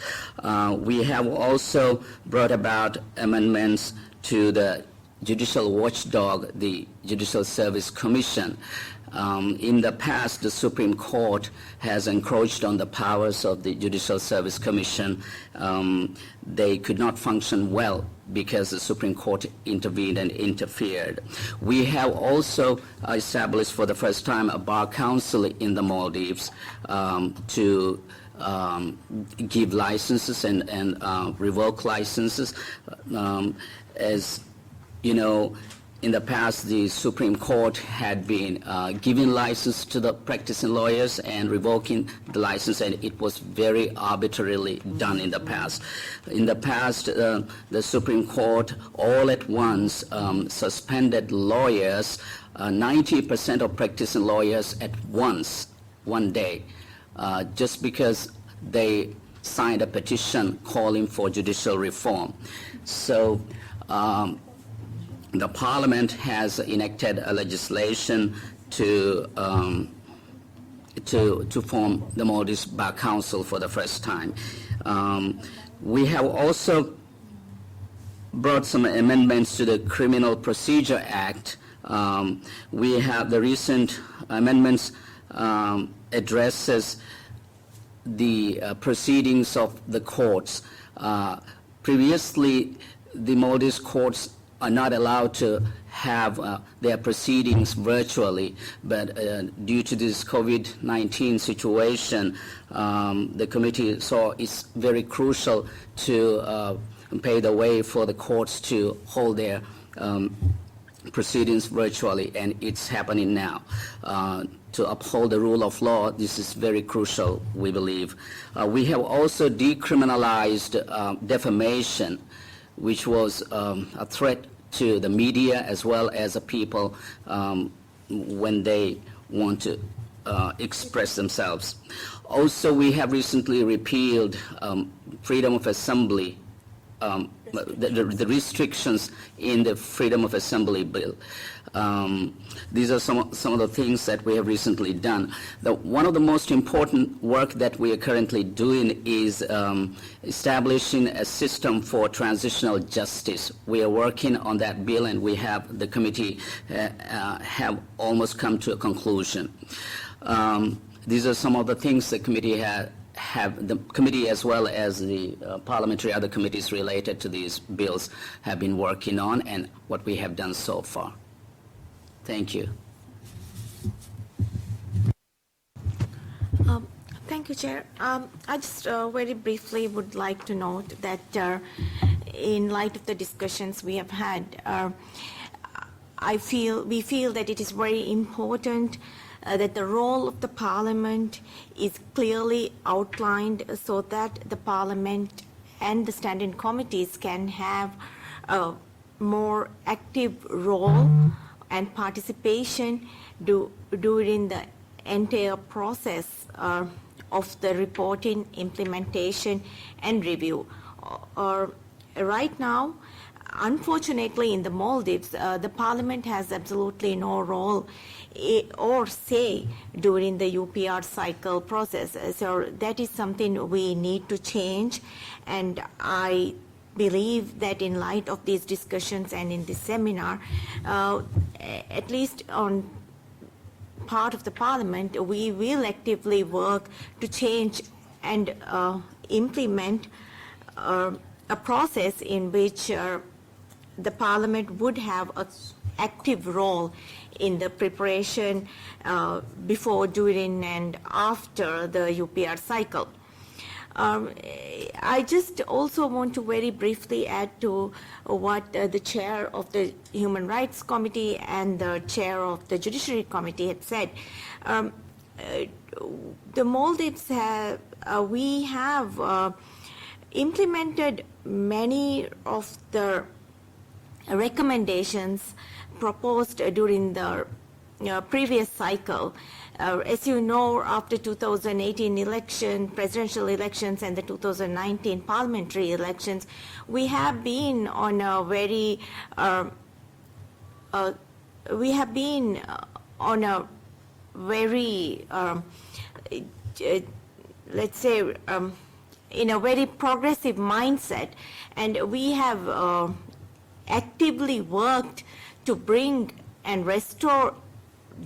We have also brought about amendments to the judicial watchdog, the Judicial Service Commission. In the past, the Supreme Court has encroached on the powers of the Judicial Service Commission. They could not function well because the Supreme Court intervened and interfered. We have also established for the first time a bar council in the Maldives to give licenses and revoke licenses. As you know, in the past, the Supreme Court had been giving license to the practicing lawyers and revoking the license, and it was very arbitrarily done in the past. In the past, the Supreme Court all at once suspended lawyers, 90% of practicing lawyers at once, one day, just because they signed a petition calling for judicial reform. So the Parliament has enacted a legislation to form the Maldives Bar Council for the first time. We have also brought some amendments to the Criminal Procedure Act. We have the recent amendments addresses the proceedings of the courts. Previously, the Maldives courts are not allowed to have their proceedings virtually, but due to this COVID-19 situation, the committee saw it's very crucial to pave the way for the courts to hold their proceedings virtually, and it's happening now. To uphold the rule of law, this is very crucial, we believe. We have also decriminalized defamation, which was a threat to the media as well as the people when they want to express themselves. Also, we have recently repealed freedom of assembly the restrictions in the Freedom of Assembly Bill. These are some of the things that we have recently done. One of the most important work that we are currently doing is establishing a system for transitional justice. We are working on that bill, and we have the committee have almost come to a conclusion. These are some of the things the committee have the committee as well as the parliamentary other committees related to these bills have been working on, and what we have done so far. Thank you. Thank you, Chair. I just very briefly would like to note that in light of the discussions we have had, we feel that it is very important that the role of the Parliament is clearly outlined so that the Parliament and the standing committees can have a more active role and participation during the entire process of the reporting, implementation, and review. Right now, unfortunately, in the Maldives, the Parliament has absolutely no role or say during the UPR cycle process. So that is something we need to change, and I believe that in light of these discussions and in this seminar, at least on part of the Parliament, we will actively work to change and implement a process in which the Parliament would have an active role in the preparation before, during, and after the UPR cycle. I just also want to very briefly add to what the chair of the Human Rights Committee and the chair of the Judiciary Committee had said. The Maldives we have implemented many of the recommendations proposed during the previous cycle. As you know, after 2018 presidential elections, and the 2019 parliamentary elections, we have been on a very let's say, in a very progressive mindset, and we have actively worked to bring and restore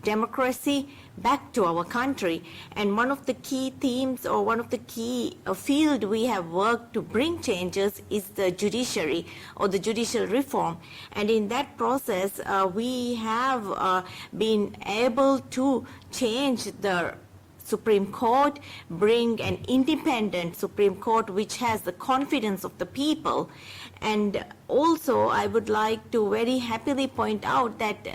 democracy back to our country. And one of the key themes, or one of the key field we have worked to bring changes, is the judiciary or the judicial reform. And in that process, we have been able to change the Supreme Court, bring an independent Supreme Court which has the confidence of the people. And also, I would like to very happily point out that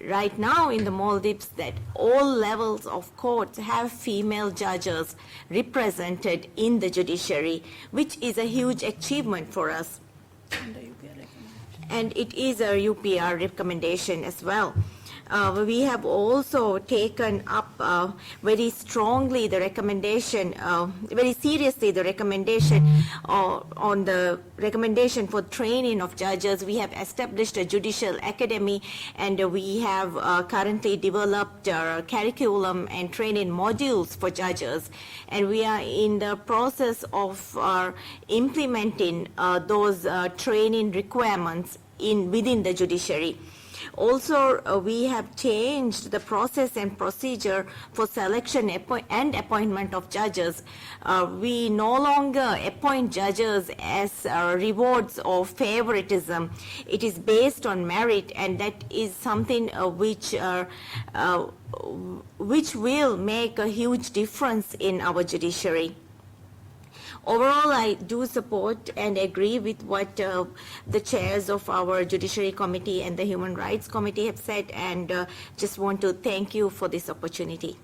right now in the Maldives, that all levels of courts have female judges represented in the judiciary, which is a huge achievement for us. And it is a UPR recommendation as well. We have also taken up very strongly the recommendation, very seriously the recommendation on the recommendation for training of judges. We have established a judicial academy, and we have currently developed curriculum and training modules for judges. And we are in the process of implementing those training requirements within the judiciary. Also, we have changed the process and procedure for selection and appointment of judges. We no longer appoint judges as rewards or favoritism. It is based on merit, and that is something which will make a huge difference in our judiciary. Overall, I do support and agree with what the chairs of our Judiciary Committee and the Human Rights Committee have said, and just want to thank you for this opportunity.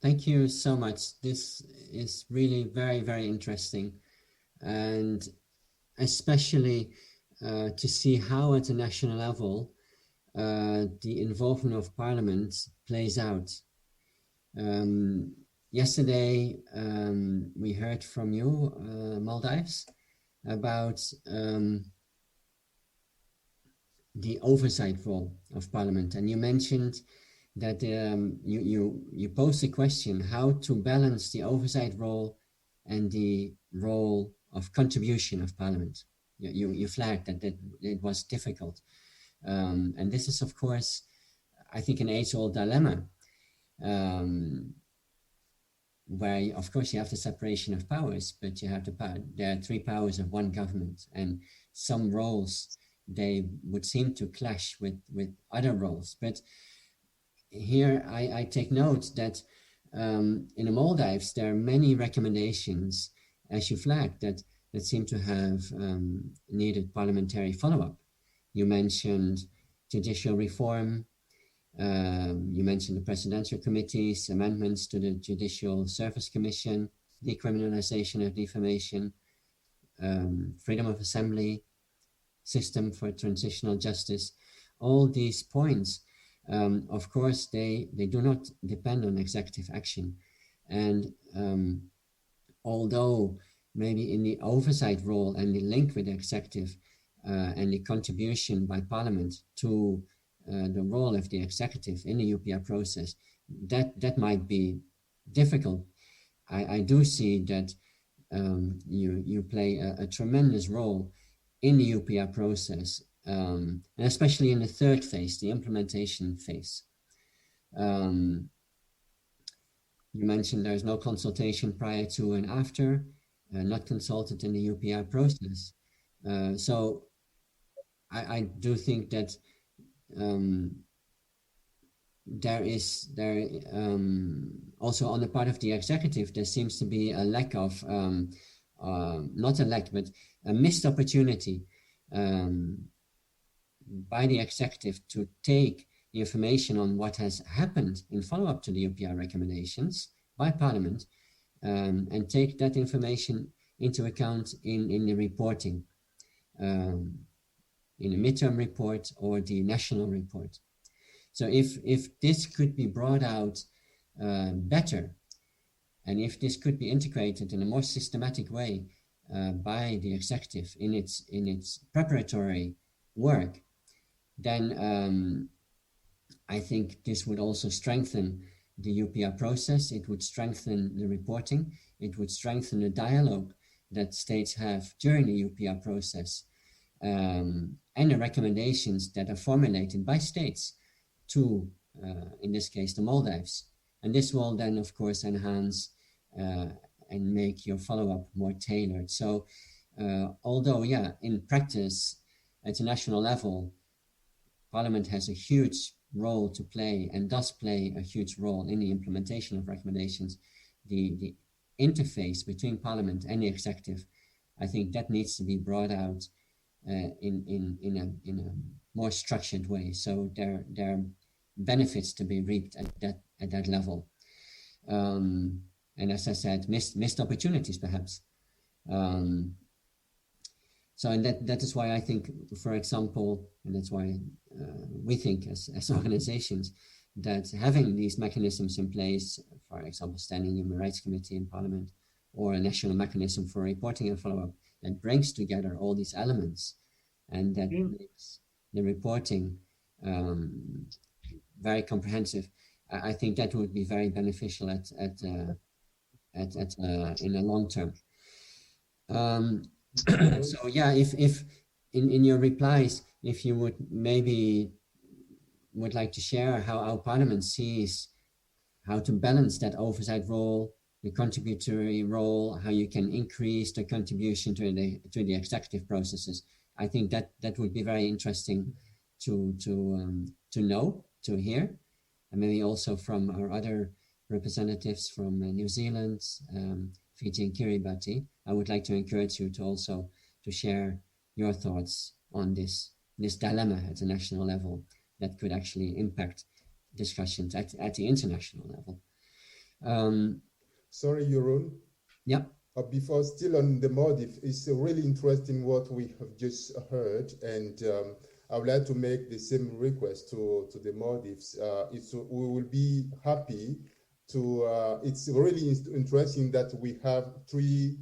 Thank you so much. This is really very, very interesting, and especially to see how at the national level the involvement of Parliament plays out. Yesterday, we heard from you, Maldives, about the oversight role of Parliament, and you mentioned that you posed the question how to balance the oversight role and the role of contribution of Parliament. You flagged that it was difficult, and this is, of course, I think, an age-old dilemma, where, of course, you have the separation of powers, but you have there are three powers of one government, and some roles, they would seem to clash with other roles. But here I take note that in the Maldives, there are many recommendations, as you flagged, that seem to have needed parliamentary follow-up. You mentioned judicial reform, you mentioned the presidential committees, amendments to the Judicial Service Commission, decriminalization of defamation, freedom of assembly, system for transitional justice. All these points, of course, they do not depend on executive action. And although maybe in the oversight role and the link with the executive and the contribution by Parliament to the role of the executive in the UPR process, that might be difficult. I do see that you play a tremendous role in the UPR process, and especially in the third phase, the implementation phase. You mentioned there's no consultation prior to and after, not consulted in the UPR process. So I do think that there also on the part of the executive, there seems to be a lack of, not a lack, but a missed opportunity by the executive to take the information on what has happened in follow-up to the UPR recommendations by Parliament, and take that information into account in the reporting, in the midterm report or the national report. So if this could be brought out better, and if this could be integrated in a more systematic way by the executive in its preparatory work, then I think this would also strengthen the UPR process. It would strengthen the reporting. It would strengthen the dialogue that states have during the UPR process, and the recommendations that are formulated by states to, in this case, the Maldives. And this will then, of course, enhance and make your follow-up more tailored. So although, yeah, in practice, at a national level, Parliament has a huge role to play and does play a huge role in the implementation of recommendations, the interface between Parliament and the executive, I think that needs to be brought out in a more structured way. So there are benefits to be reaped at that level. And as I said, missed opportunities perhaps. So and that is why I think, for example, and that's why we think as organizations that having these mechanisms in place, for example, Standing Human Rights Committee in Parliament, or a national mechanism for reporting and follow-up that brings together all these elements and that makes the reporting very comprehensive. I think that would be very beneficial in the long term. So yeah, if in your replies, if you would like to share how our Parliament sees how to balance that oversight role, the contributory role, how you can increase the contribution to the executive processes. I think that would be very interesting to know, to hear, and maybe also from our other representatives from New Zealand, Fiji and Kiribati. I would like to encourage you to also to share your thoughts on this dilemma at the national level that could actually impact discussions at the international level. Sorry, Jeroen. Yeah. Before, still on the Maldives, it's really interesting what we have just heard, and I would like to make the same request to the Maldives. We will be happy to, it's really interesting that we have three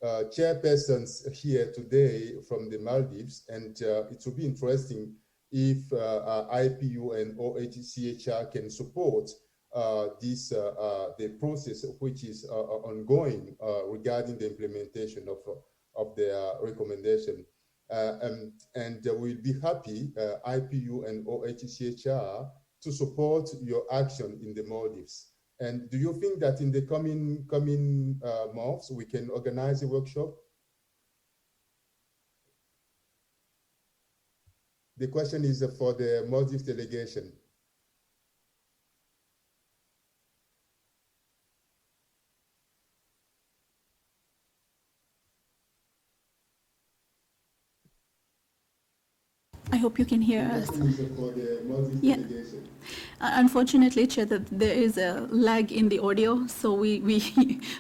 chairpersons here today from the Maldives, and it will be interesting if IPU and OHCHR can support the process which is ongoing regarding the implementation of their recommendation. And we'll be happy, IPU and OHCHR, to support your action in the Maldives. And do you think that in the coming months we can organize a workshop? The question is for the Maldives delegation. I hope you can hear us. For the Maldives delegation. Unfortunately, Chair, there is a lag in the audio, so we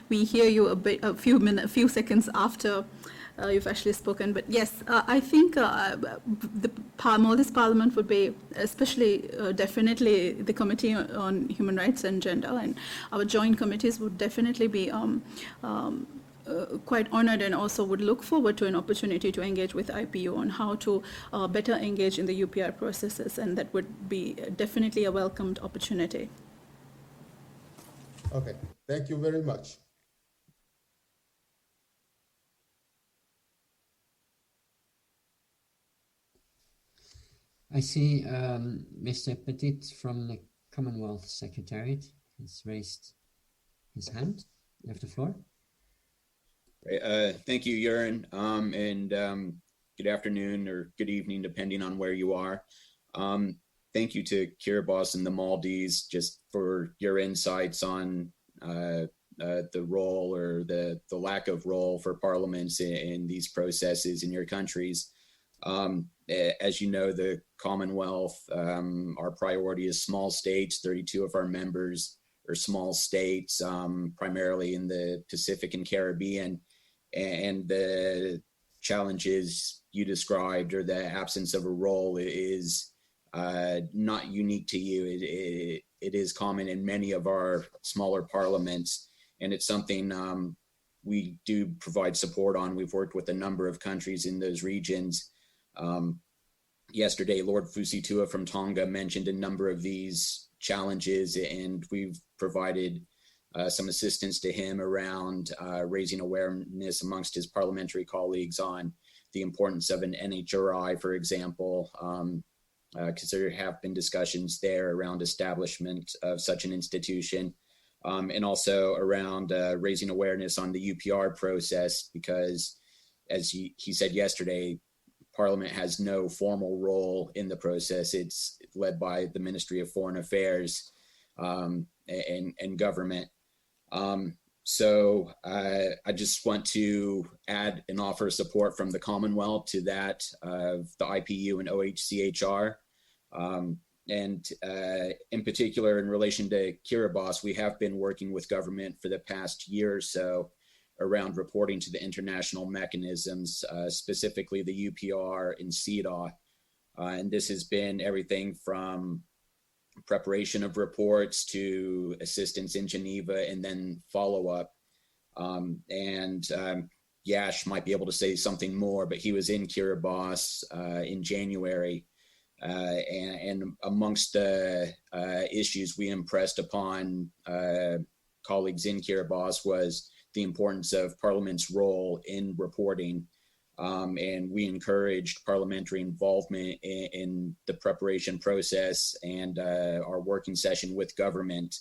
hear you a few seconds after you've actually spoken. But yes, I think the Maldives Parliament would be, especially definitely the Committee on Human Rights and Gender, and our joint committees would definitely be quite honored, and also would look forward to an opportunity to engage with IPU on how to better engage in the UPR processes, and that would be definitely a welcomed opportunity. Okay, thank you very much. I see Mr. Petit from the Commonwealth Secretariat has raised his hand. You have the floor. Thank you, Jeroen, and good afternoon or good evening, depending on where you are. Thank you to Kiribati and the Maldives just for your insights on the role or the lack of role for parliaments in these processes in your countries. As you know, the Commonwealth, our priority is small states. 32 of our members are small states, primarily in the Pacific and Caribbean. And the challenges you described, or the absence of a role, is not unique to you. It is common in many of our smaller parliaments, and it's something we do provide support on. We've worked with a number of countries in those regions. Yesterday, Lord Fusitua from Tonga mentioned a number of these challenges, and we've provided some assistance to him around raising awareness amongst his parliamentary colleagues on the importance of an NHRI, for example, because there have been discussions there around establishment of such an institution, and also around raising awareness on the UPR process, because as he said yesterday, Parliament has no formal role in the process. It's led by the Ministry of Foreign Affairs and government. So I just want to add and offer support from the Commonwealth to that of the IPU and OHCHR. And in particular, in relation to Kiribati, we have been working with government for the past year or so around reporting to the international mechanisms, specifically the UPR and CEDAW. And this has been everything from preparation of reports to assistance in Geneva and then follow-up. Yash might be able to say something more, but he was in Kiribati in January. And amongst the issues we impressed upon colleagues in Kiribati was the importance of Parliament's role in reporting. And we encouraged parliamentary involvement in the preparation process and our working session with government.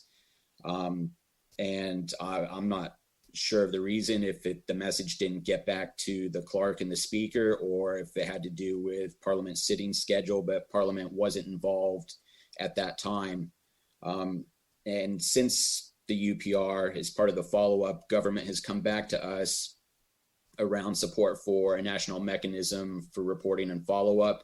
And I'm not sure of the reason, if the message didn't get back to the clerk and the speaker, or if it had to do with Parliament's sitting schedule, but Parliament wasn't involved at that time. And since the UPR is part of the follow-up, government has come back to us around support for a national mechanism for reporting and follow-up.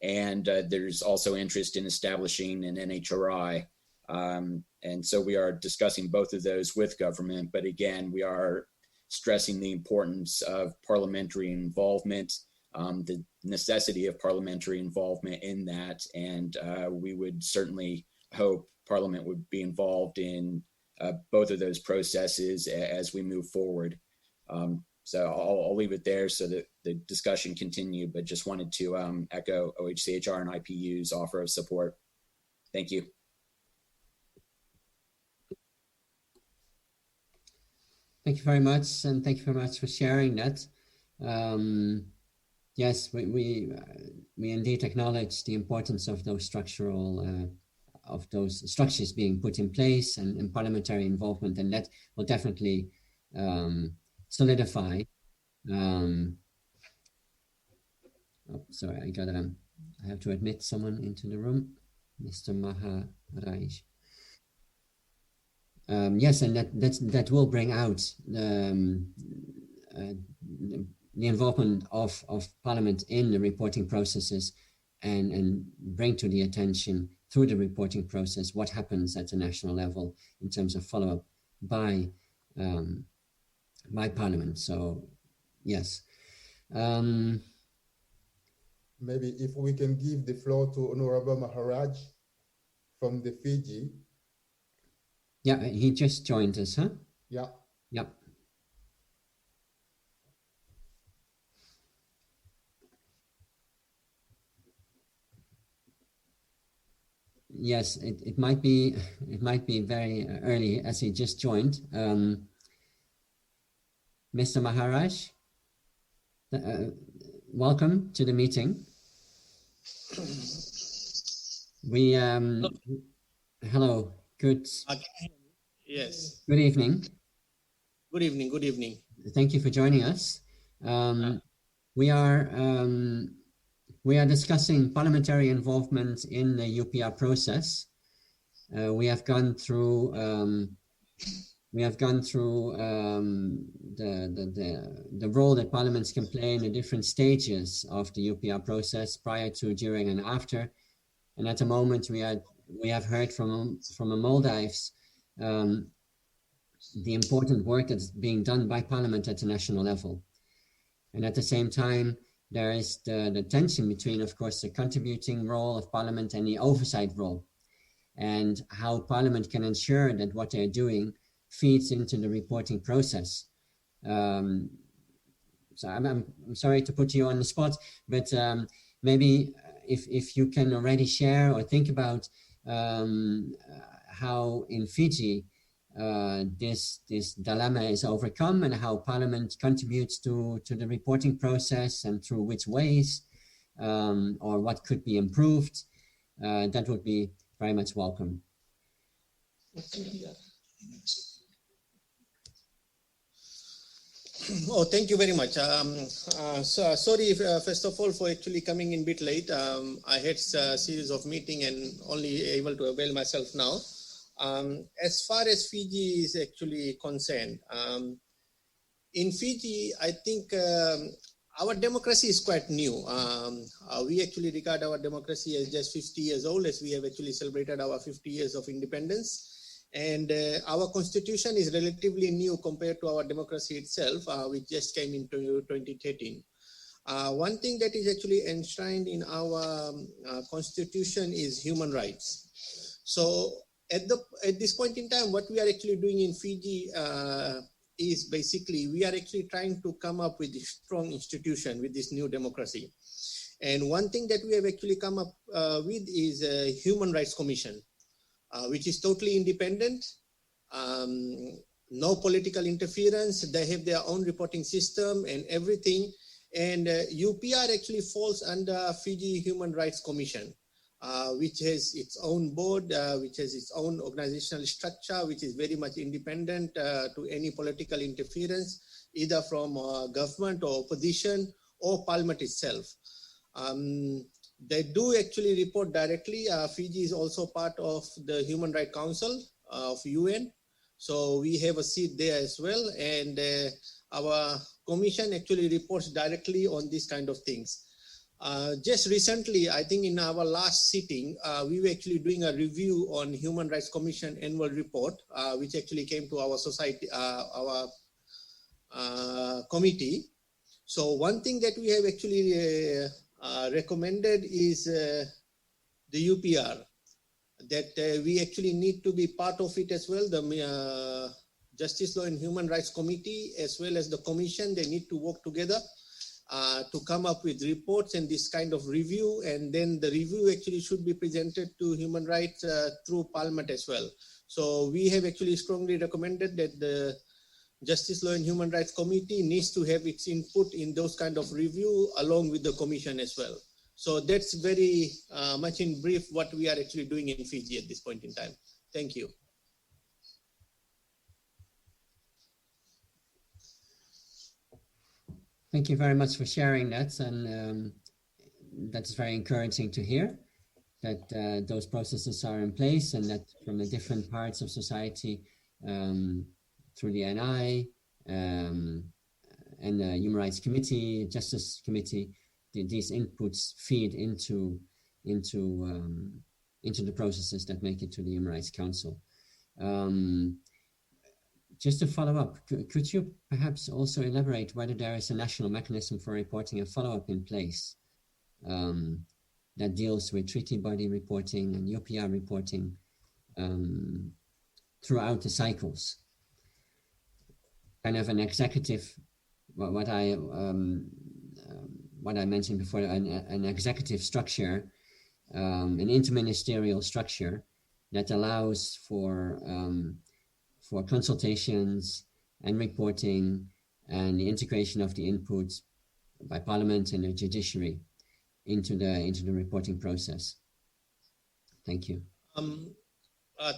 And there's also interest in establishing an NHRI. And so we are discussing both of those with government. But again, we are stressing the importance of parliamentary involvement the necessity of parliamentary involvement in that. And we would certainly hope Parliament would be involved in both of those processes as we move forward. So I'll leave it there so that the discussion continue, but just wanted to echo OHCHR and IPU's offer of support. Thank you. Thank you very much, and thank you very much for sharing that. Yes, we indeed acknowledge the importance of those structural, of those structures being put in place and parliamentary involvement, and that will definitely solidify. Oh, sorry, I have to admit someone into the room, Mr. Maharaj. Yes, and that will bring out the involvement of Parliament in the reporting processes, and bring to the attention through the reporting process what happens at the national level in terms of follow-up by Parliament. So yes. Maybe if we can give the floor to Honorable Maharaj from the Fiji. Yeah, he just joined us, huh? Yeah. Yep. Yes, it might be very early as he just joined. Mr. Maharaj, welcome to the meeting. Hello. Good. Yes. Good evening. Good evening. Good evening. Thank you for joining us. We are discussing parliamentary involvement in the UPR process. We have gone through the role that parliaments can play in the different stages of the UPR process, prior to, during, and after. And at the moment, we have heard from the Maldives the important work that's being done by Parliament at the national level. And at the same time, there is the tension between, of course, the contributing role of Parliament and the oversight role, and how Parliament can ensure that what they're doing feeds into the reporting process. So I'm sorry to put you on the spot, but maybe if you can already share or think about how in Fiji this dilemma is overcome, and how Parliament contributes to the reporting process, and through which ways, or what could be improved, that would be very much welcome. Oh, thank you very much. So sorry, first of all, for actually coming in a bit late. I had a series of meetings and only able to avail myself now. As far as Fiji is actually concerned, in Fiji, I think our democracy is quite new. We actually regard our democracy as just 50 years old, as we have actually celebrated our 50 years of independence. And our constitution is relatively new compared to our democracy itself, which just came into 2013. One thing that is actually enshrined in our constitution is human rights. So at this point in time, what we are actually doing in Fiji is basically we are actually trying to come up with a strong institution with this new democracy. And one thing that we have actually come up with is a Human Rights Commission, which is totally independent, no political interference. They have their own reporting system and everything. And UPR actually falls under Fiji Human Rights Commission, which has its own board, which has its own organizational structure, which is very much independent to any political interference, either from government or opposition or Parliament itself. They do actually report directly. Fiji is also part of the Human Rights Council of UN. So we have a seat there as well. And our commission actually reports directly on these kind of things. Just recently, I think in our last sitting, we were actually doing a review on Human Rights Commission annual report, which actually came to our society, our committee. So one thing that we have actually recommended is the UPR, that we actually need to be part of it as well. The Justice, Law and Human Rights Committee, as well as the Commission, they need to work together to come up with reports and this kind of review. And then the review actually should be presented to human rights through Parliament as well. So we have actually strongly recommended that the Justice, Law and Human Rights Committee needs to have its input in those kind of review along with the Commission as well. So that's very much in brief what we are actually doing in Fiji at this point in time. Thank you. Thank you very much for sharing that, and that's very encouraging to hear that those processes are in place and that from the different parts of society through the NI and the Human Rights Committee, Justice Committee, these inputs feed into the processes that make it to the Human Rights Council. Just to follow up, could you perhaps also elaborate whether there is a national mechanism for reporting and follow-up in place that deals with treaty body reporting and UPR reporting throughout the cycles? Kind of an executive, what I mentioned before, an executive structure, an interministerial structure that allows for consultations and reporting and the integration of the inputs by Parliament and the judiciary into the reporting process. Thank you.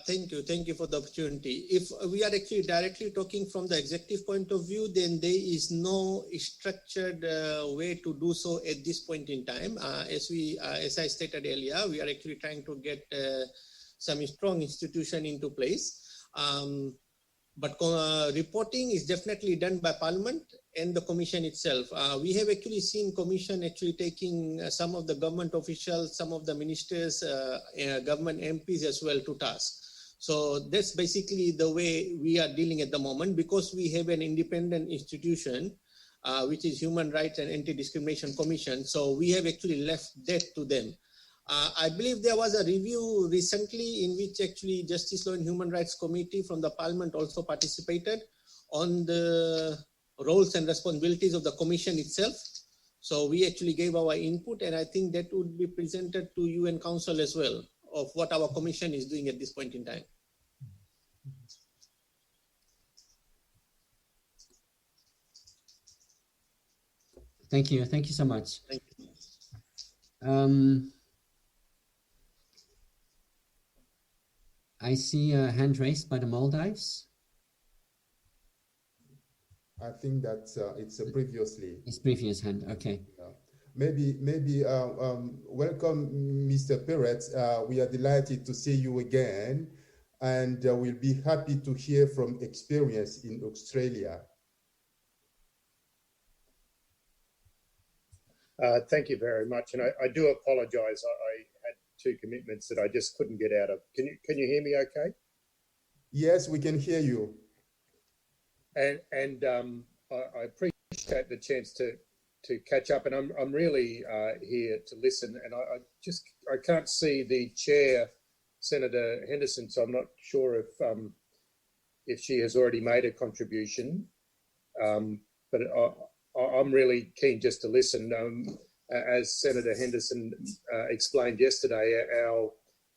Thank you for the opportunity. If we are actually directly talking from the executive point of view, then there is no structured way to do so at this point in time. As I stated earlier, we are actually trying to get some strong institution into place. But reporting is definitely done by Parliament and the Commission itself. We have actually seen Commission actually taking some of the government officials, some of the ministers, government MPs as well to task. So that's basically the way we are dealing at the moment, because we have an independent institution, which is Human Rights and Anti-Discrimination Commission. So we have actually left that to them. I believe there was a review recently in which actually Justice, Law and Human Rights Committee from the Parliament also participated on the roles and responsibilities of the Commission itself. So we actually gave our input, and I think that would be presented to UN Council as well of what our Commission is doing at this point in time. Thank you. Thank you so much. Thank you. I see a hand raised by the Maldives. I think that it's previously. It's previous hand. Okay. Yeah. Maybe welcome, Mr. Perret. We are delighted to see you again, and we'll be happy to hear from experience in Australia. Thank you very much, and I do apologise. I had two commitments that I just couldn't get out of. Can you hear me okay? Yes, we can hear you. And I appreciate the chance to catch up, and I'm really here to listen. And I can't see the chair, Senator Henderson, so I'm not sure if she has already made a contribution. But I'm really keen just to listen. As Senator Henderson explained yesterday,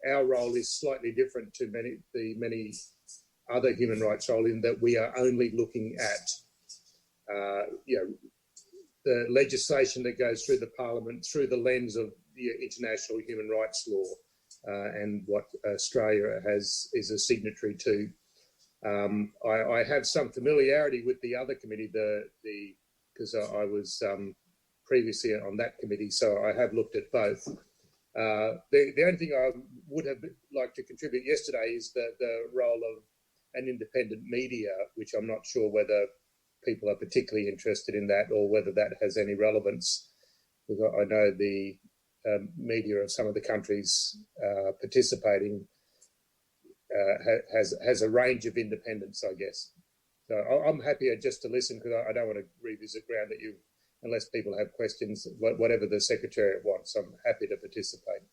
our role is slightly different to many other human rights role in that we are only looking at the legislation that goes through the Parliament through the lens of the international human rights law and what Australia is a signatory to. I have some familiarity with the other committee, because I was previously on that committee, so I have looked at both. The only thing I would have liked to contribute yesterday is the role of an independent media, which I'm not sure whether people are particularly interested in that or whether that has any relevance. Because I know the media of some of the countries participating has a range of independence, I guess. So I'm happier just to listen, because I don't want to revisit ground that unless people have questions, whatever the Secretariat wants, I'm happy to participate.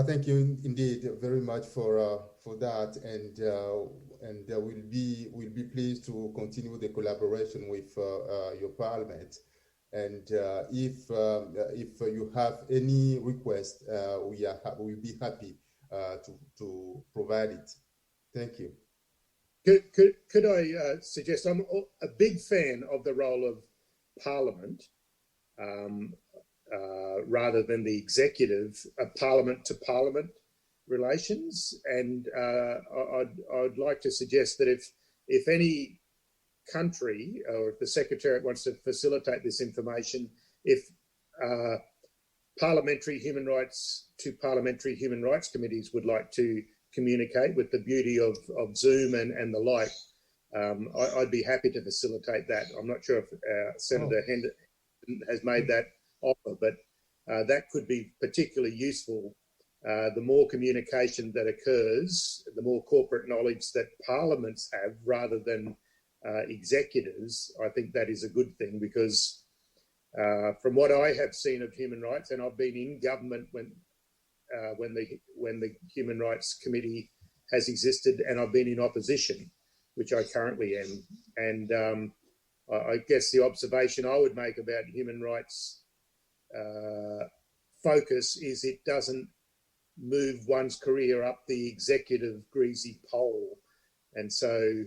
Thank you indeed very much for that, and we'll be pleased to continue the collaboration with your Parliament. And if you have any request, we'll be happy to provide it. Thank you. Could I suggest, I'm a big fan of the role of Parliament rather than the executive, Parliament to Parliament relations, and I'd like to suggest that if any country or if the Secretariat wants to facilitate this information, if parliamentary human rights to parliamentary human rights committees would like to communicate with the beauty of Zoom and the like, I'd be happy to facilitate that. I'm not sure if Senator Henderson has made that offer, but that could be particularly useful. The more communication that occurs, the more corporate knowledge that parliaments have rather than executives, I think that is a good thing, because from what I have seen of human rights, and I've been in government when the Human Rights Committee has existed, and I've been in opposition, which I currently am, and I guess the observation I would make about human rights focus is it doesn't move one's career up the executive greasy pole, and so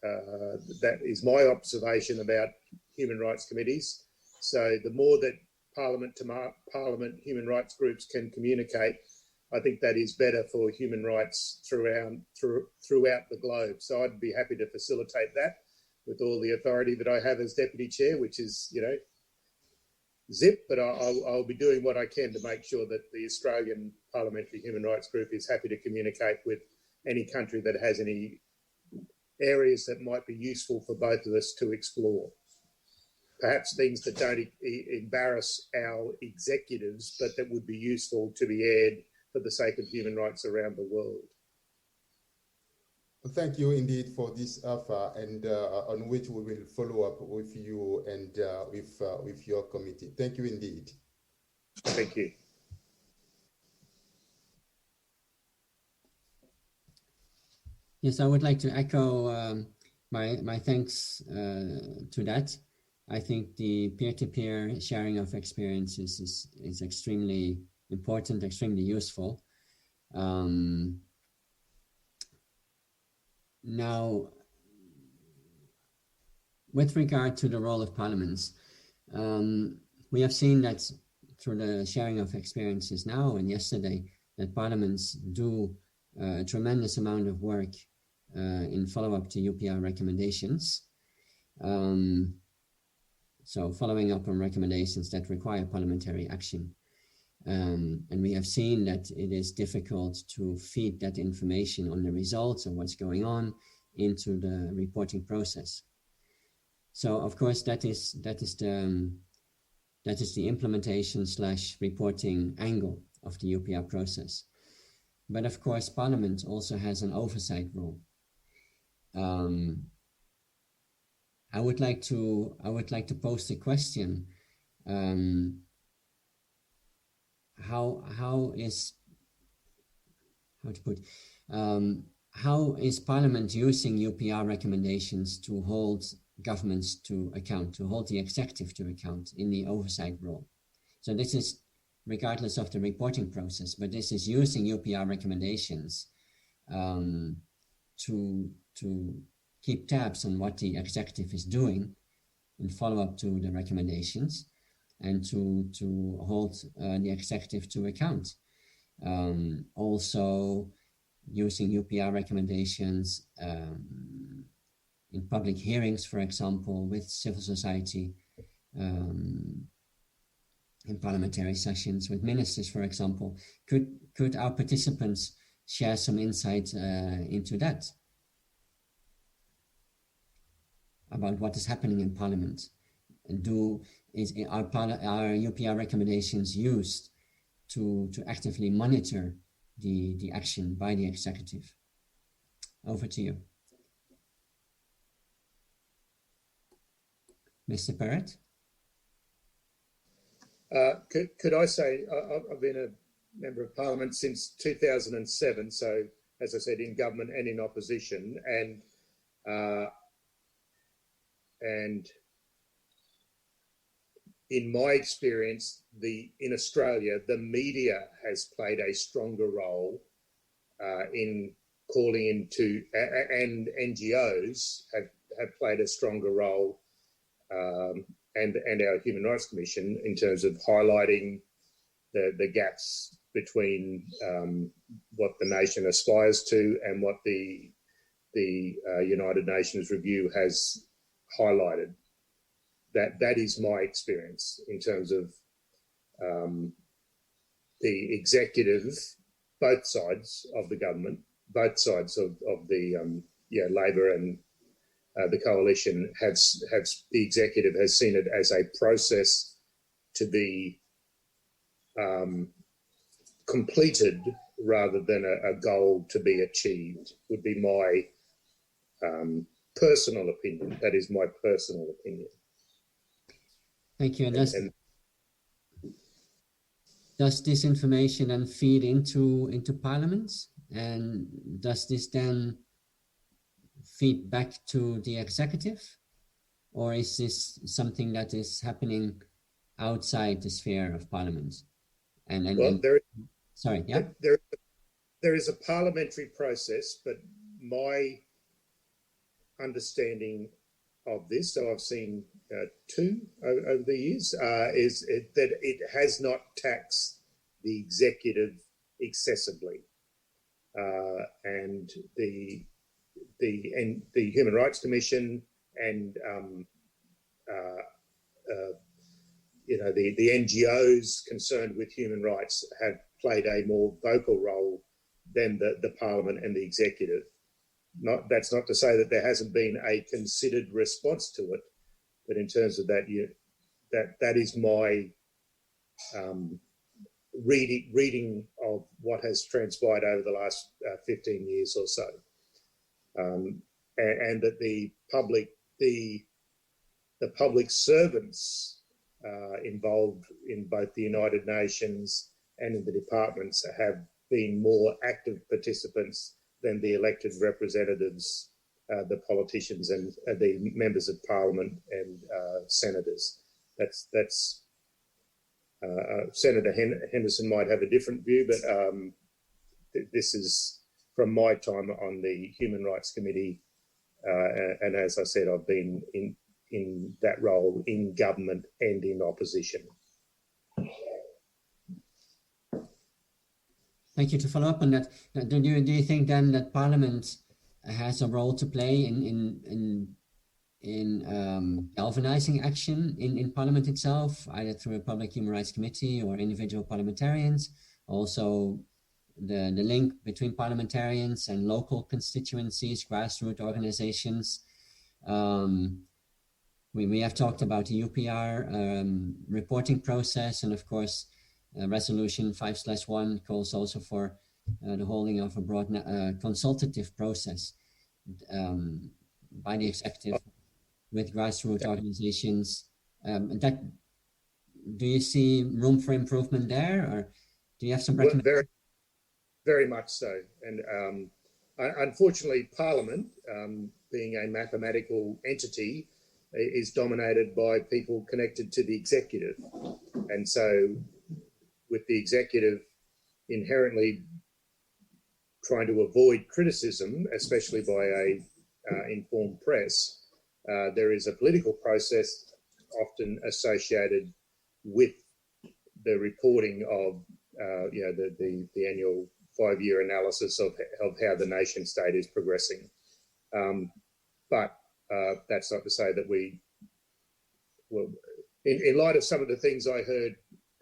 that is my observation about human rights committees. So the more that Parliament to Parliament human rights groups can communicate, I think that is better for human rights throughout the globe. So I'd be happy to facilitate that with all the authority that I have as Deputy Chair, which is, zip, but I'll be doing what I can to make sure that the Australian Parliamentary Human Rights Group is happy to communicate with any country that has any areas that might be useful for both of us to explore. Perhaps things that don't embarrass our executives, but that would be useful to be aired for the sake of human rights around the world. Thank you indeed for this offer, and on which we will follow up with you and with your committee. Thank you indeed. Thank you. Yes, I would like to echo my thanks to that. I think the peer-to-peer sharing of experiences is extremely important, extremely useful. Now, with regard to the role of parliaments, we have seen that through the sharing of experiences now and yesterday, that parliaments do a tremendous amount of work in follow-up to UPR recommendations. So following up on recommendations that require parliamentary action. And we have seen that it is difficult to feed that information on the results of what's going on into the reporting process. So of course that is the implementation / reporting angle of the UPR process. But of course, Parliament also has an oversight role. I would like to pose the question: how is Parliament using UPR recommendations to hold governments to account, to hold the executive to account in the oversight role? So this is regardless of the reporting process, but this is using UPR recommendations to keep tabs on what the executive is doing in follow-up to the recommendations, and to hold the executive to account. Also using UPR recommendations in public hearings, for example, with civil society, in parliamentary sessions with ministers, for example. Could our participants share some insight into that? About what is happening in Parliament? And are UPR recommendations used to actively monitor the action by the executive? Over to you. Mr. Parrott? Could I say I've been a Member of Parliament since 2007, so as I said, in government and in opposition, and in my experience, in Australia, the media has played a stronger role in calling into, and NGOs have played a stronger role, and our Human Rights Commission in terms of highlighting the gaps between what the nation aspires to and what the United Nations review has highlighted. That is my experience in terms of the executive, both sides of the government, both sides of the Labor and the coalition the executive has seen it as a process to be completed rather than a goal to be achieved, would be my personal opinion. That is my personal opinion. Thank you. And does this information then feed into Parliament? And does this then feed back to the executive? Or is this something that is happening outside the sphere of Parliament? Sorry, yeah? There is a parliamentary process, but my understanding of this, so I've seen two over the years, is that it has not taxed the executive excessively, and the Human Rights Commission and the NGOs concerned with human rights have played a more vocal role than the Parliament and the executive. That's not to say that there hasn't been a considered response to it, but in terms of that, that is my reading of what has transpired over the last 15 years or so, and that the public servants involved in both the United Nations and in the departments have been more active participants than the elected representatives, the politicians and the members of Parliament and senators. That's Senator Henderson might have a different view, but this is from my time on the Human Rights Committee, and as I said, I've been in that role in government and in opposition. Thank you. To follow up on that, do you think then that Parliament has a role to play in galvanizing action in Parliament itself, either through a public human rights committee or individual parliamentarians? Also, the link between parliamentarians and local constituencies, grassroots organizations. We have talked about the UPR reporting process, and of course, Resolution 5/1 calls also for the holding of a broad consultative process by the executive with grassroots organizations. Do you see room for improvement there, or do you have some recommendations? Very much so. And unfortunately, Parliament, being a mathematical entity, is dominated by people connected to the executive. And so with the executive inherently trying to avoid criticism, especially by a informed press, there is a political process often associated with the reporting of the annual 5-year analysis of how the nation state is progressing. But that's not to say that in light of some of the things I heard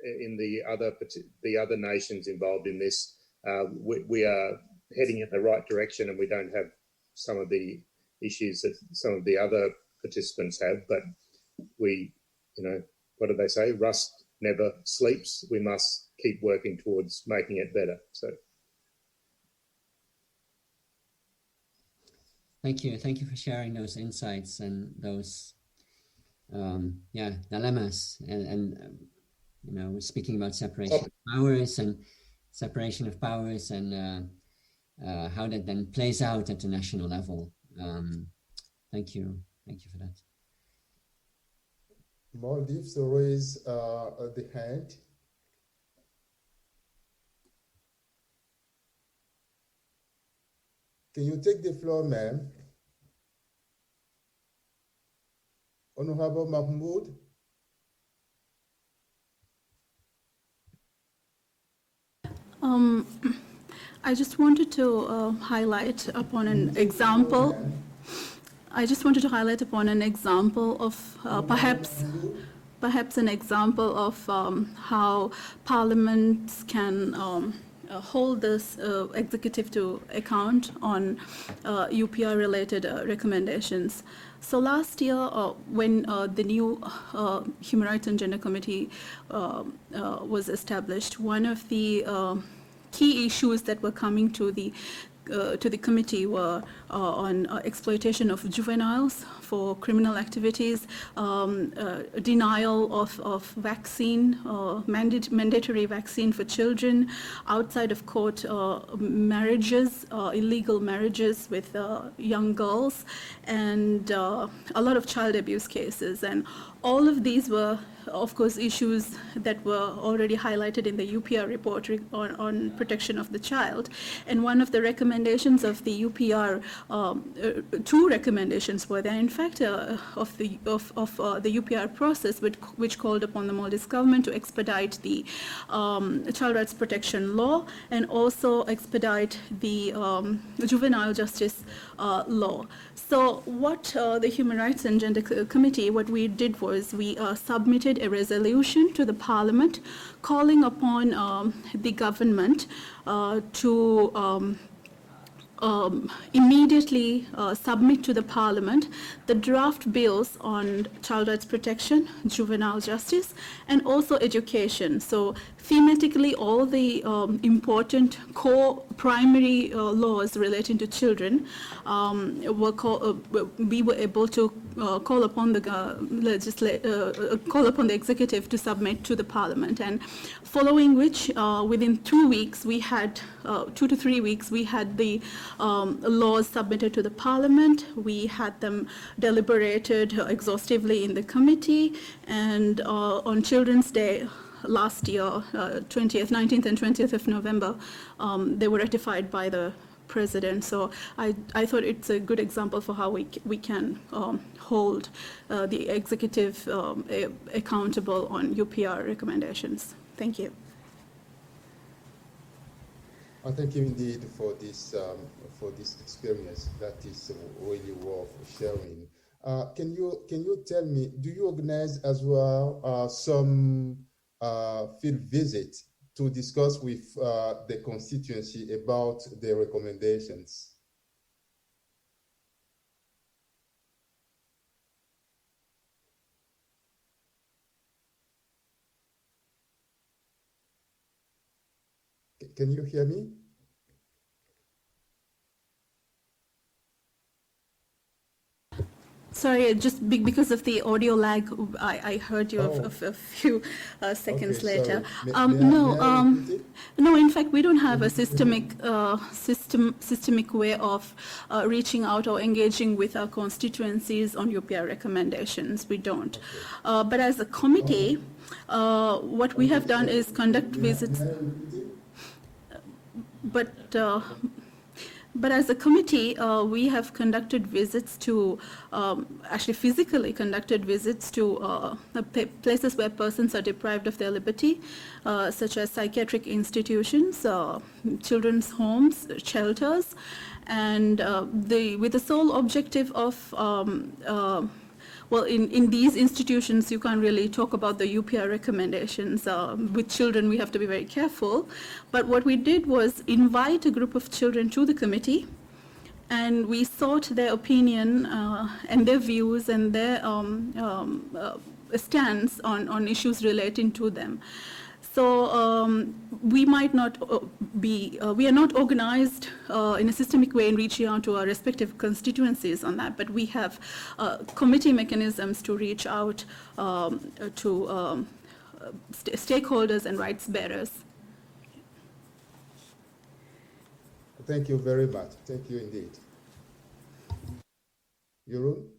in the other nations involved in this, we are heading in the right direction, and we don't have some of the issues that some of the other participants have. But we, what do they say? Rust never sleeps. We must keep working towards making it better. So. Thank you for sharing those insights and those dilemmas and speaking about separation of powers and how that then plays out at the national level. Thank you for that. Maldives raise the hand. Can you take the floor, ma'am? Honorable Mahmoud. I just wanted to highlight upon an example. Of perhaps an example of how parliaments can hold this executive to account on UPR-related recommendations. So last year, when the new Human Rights and Gender Committee was established, one of the key issues that were coming to the committee were on exploitation of juveniles for criminal activities, denial of vaccine, mandatory vaccine for children, outside of court marriages, illegal marriages with young girls, and a lot of child abuse cases. And all of these were, of course, issues that were already highlighted in the UPR report on protection of the child. And one of the recommendations of the UPR, two recommendations were there, in fact, of the UPR process, which called upon the Maldives government to expedite the child rights protection law and also expedite the juvenile justice law. So what the Human Rights and Gender Committee, what we did was we submitted a resolution to the Parliament calling upon the government to immediately submit to the Parliament the draft bills on child rights protection, juvenile justice, and also education. So thematically, all the important core primary laws relating to children we were able to call upon the executive to submit to the Parliament, and following which, within 2 weeks, we had 2 to 3 weeks, we had the laws submitted to the Parliament. We had them deliberated exhaustively in the committee, and on Children's Day last year, 19th and 20th of November, they were ratified by the President. So I thought it's a good example for how we can hold the executive accountable on UPR recommendations. Thank you. Thank you indeed for this experience. That is really worth sharing. Can you tell me, do you organize as well some field visits to discuss with the constituency about the recommendations? Can you hear me? Sorry, just because of the audio lag, I heard you a few seconds later. No, in fact, we don't have a systemic way of reaching out or engaging with our constituencies on UPR recommendations. We don't. But as a committee, what we have done is conduct visits. But as a committee, we have conducted visits to, actually physically conducted visits to places where persons are deprived of their liberty, such as psychiatric institutions, children's homes, shelters, and with the sole objective of well, in these institutions, you can't really talk about the UPR recommendations. With children, we have to be very careful. But what we did was invite a group of children to the committee, and we sought their opinion and their views and their stance on issues relating to them. So we might not we are not organized in a systemic way in reaching out to our respective constituencies on that, but we have committee mechanisms to reach out to stakeholders and rights bearers. Thank you very much. Thank you indeed. Jeroen?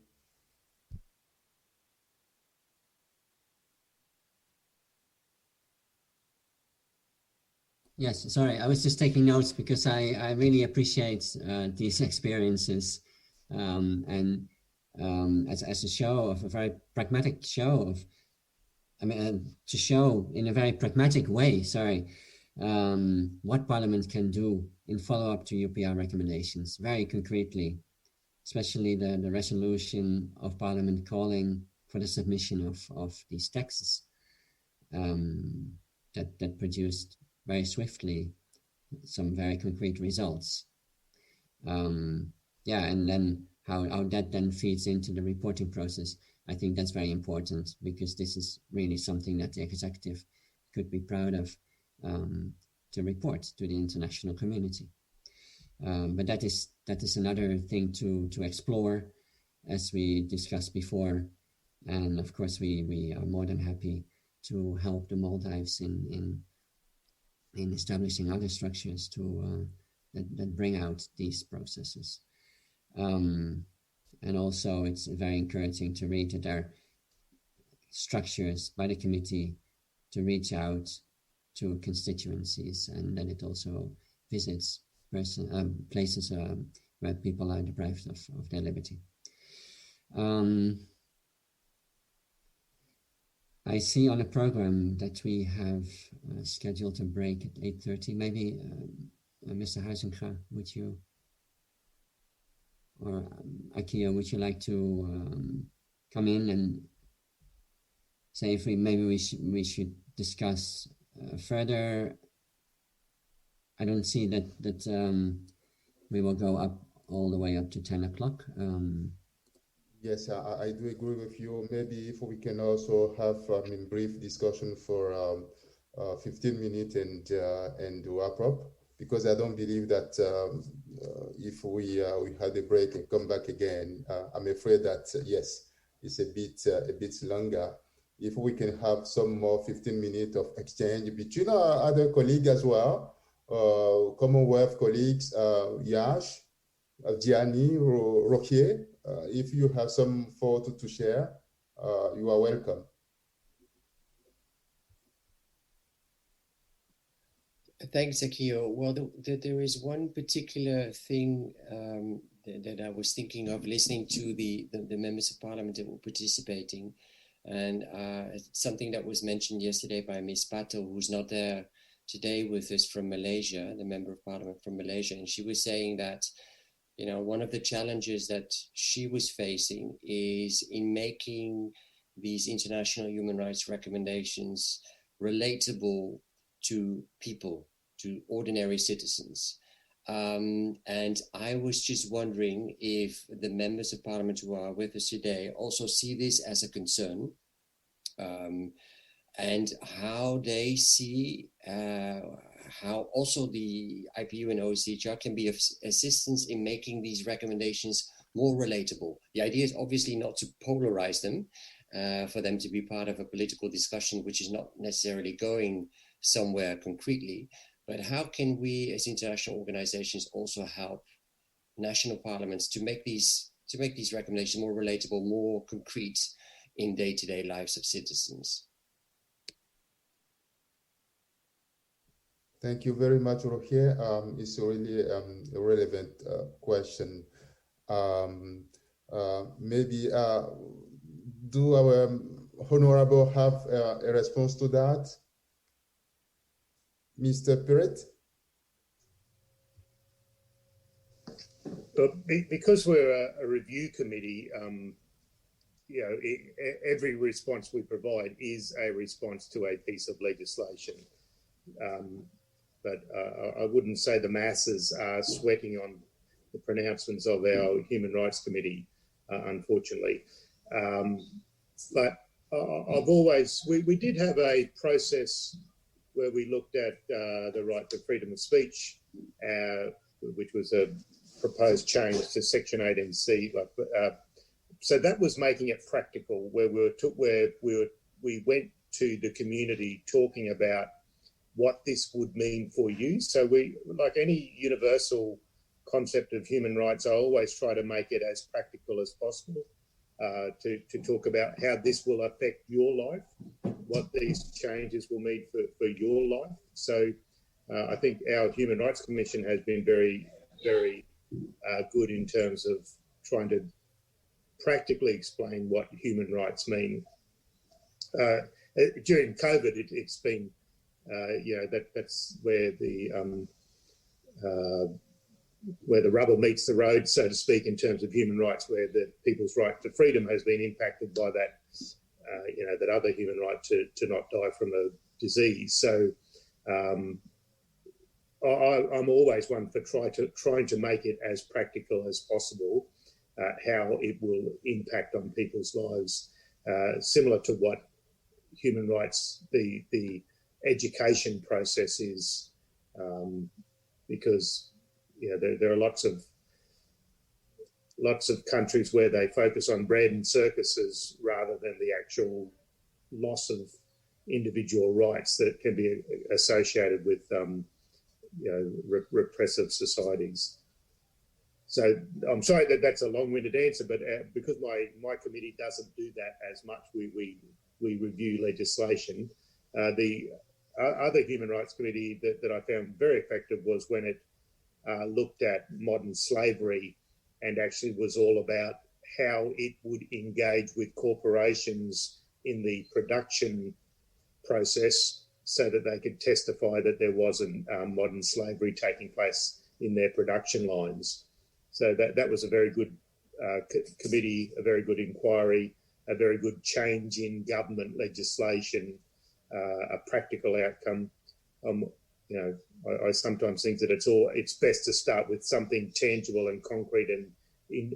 Yes, sorry, I was just taking notes because I really appreciate these experiences and as a show of a very pragmatic show of, to show in a very pragmatic way, what Parliament can do in follow-up to UPR recommendations, very concretely, especially the resolution of Parliament calling for the submission of these texts that produced very swiftly some very concrete results. And then how that then feeds into the reporting process, I think that's very important, because this is really something that the executive could be proud of to report to the international community. But that is another thing to explore, as we discussed before. And of course, we are more than happy to help the Maldives in establishing other structures to that bring out these processes. And also, it's very encouraging to read that there are structures by the committee to reach out to constituencies, and then it also visits places where people are deprived of their liberty. I see on the program that we have scheduled a break at 8:30. Maybe Mr. Huizinga, would you, or Akio, would you like to come in and say if we should discuss further? I don't see that we will go up all the way up to 10 o'clock. Yes, I do agree with you. Maybe if we can also have a brief discussion for 15 minutes and wrap up, because I don't believe that if we had a break and come back again, I'm afraid that yes, it's a bit longer. If we can have some more 15 minutes of exchange between our other colleagues as well, Commonwealth colleagues, Yash, Gianni, Roquier, if you have some photo to share, you are welcome. Thanks, Akio. Well, there is one particular thing that I was thinking of listening to the members of Parliament that were participating, and something that was mentioned yesterday by Ms. Pato, who's not there today with us, from Malaysia, the Member of Parliament from Malaysia, and she was saying that, you know, one of the challenges that she was facing is in making these international human rights recommendations relatable to people, to ordinary citizens. And I was just wondering if the members of Parliament who are with us today also see this as a concern, and how they see how also the IPU and OECHR can be of assistance in making these recommendations more relatable. The idea is obviously not to polarize them, for them to be part of a political discussion which is not necessarily going somewhere concretely, but how can we as international organizations also help national parliaments to make these recommendations more relatable, more concrete in day-to-day lives of citizens? Thank you very much, Roquier. It's a really a relevant question. Maybe do our Honorable have a response to that? Mr. Piret? Because we're a review committee, you know, every response we provide is a response to a piece of legislation. But I wouldn't say the masses are sweating on the pronouncements of our Human Rights Committee, unfortunately. But I've always, we did have a process where we looked at the right to freedom of speech, which was a proposed change to Section 18C. So that was making it practical, where we went to the community talking about what this would mean for you. So we, like any universal concept of human rights, I always try to make it as practical as possible, to talk about how this will affect your life, what these changes will mean for your life. So I think our Human Rights Commission has been very, very good in terms of trying to practically explain what human rights mean. During COVID, it's been, that's where the rubber meets the road, so to speak, in terms of human rights, where the people's right to freedom has been impacted by that, that other human right to not die from a disease. So I'm always one for trying to make it as practical as possible, how it will impact on people's lives, similar to what human rights, the education process is, because there are lots of countries where they focus on bread and circuses rather than the actual loss of individual rights that can be associated with repressive societies. So I'm sorry that's a long-winded answer, but because my committee doesn't do that as much, we review legislation. The other Human Rights Committee that I found very effective was when it looked at modern slavery and actually was all about how it would engage with corporations in the production process so that they could testify that there wasn't modern slavery taking place in their production lines. So that was a very good committee, a very good inquiry, a very good change in government legislation, a practical outcome. I sometimes think that it's best to start with something tangible and concrete and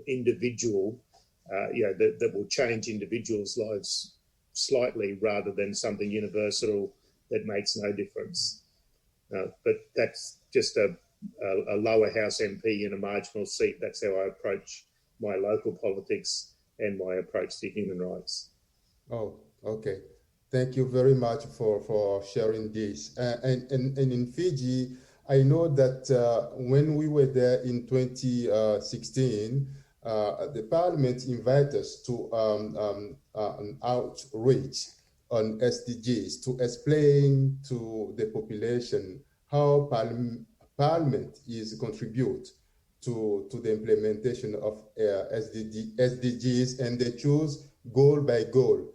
individual, that will change individuals' lives slightly rather than something universal that makes no difference. But that's just a lower house MP in a marginal seat. That's how I approach my local politics and my approach to human rights. Oh, okay. Thank you very much for sharing this. And in Fiji, I know that when we were there in 2016, the Parliament invited us to an outreach on SDGs to explain to the population how Parliament is contribute to the implementation of SDGs, and they choose goal by goal.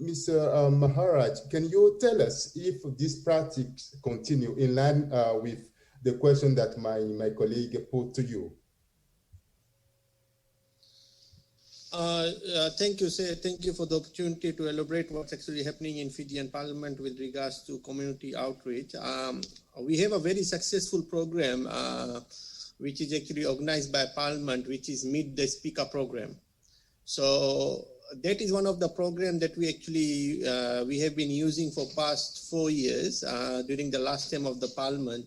Mr. Maharaj, can you tell us if this practice continue in line with the question that my colleague put to you? Thank you, sir. Thank you for the opportunity to elaborate what's actually happening in Fijian Parliament with regards to community outreach. We have a very successful program which is actually organized by Parliament, which is Meet the Speaker program. So that is one of the programs that we actually we have been using for past 4 years during the last term of the Parliament,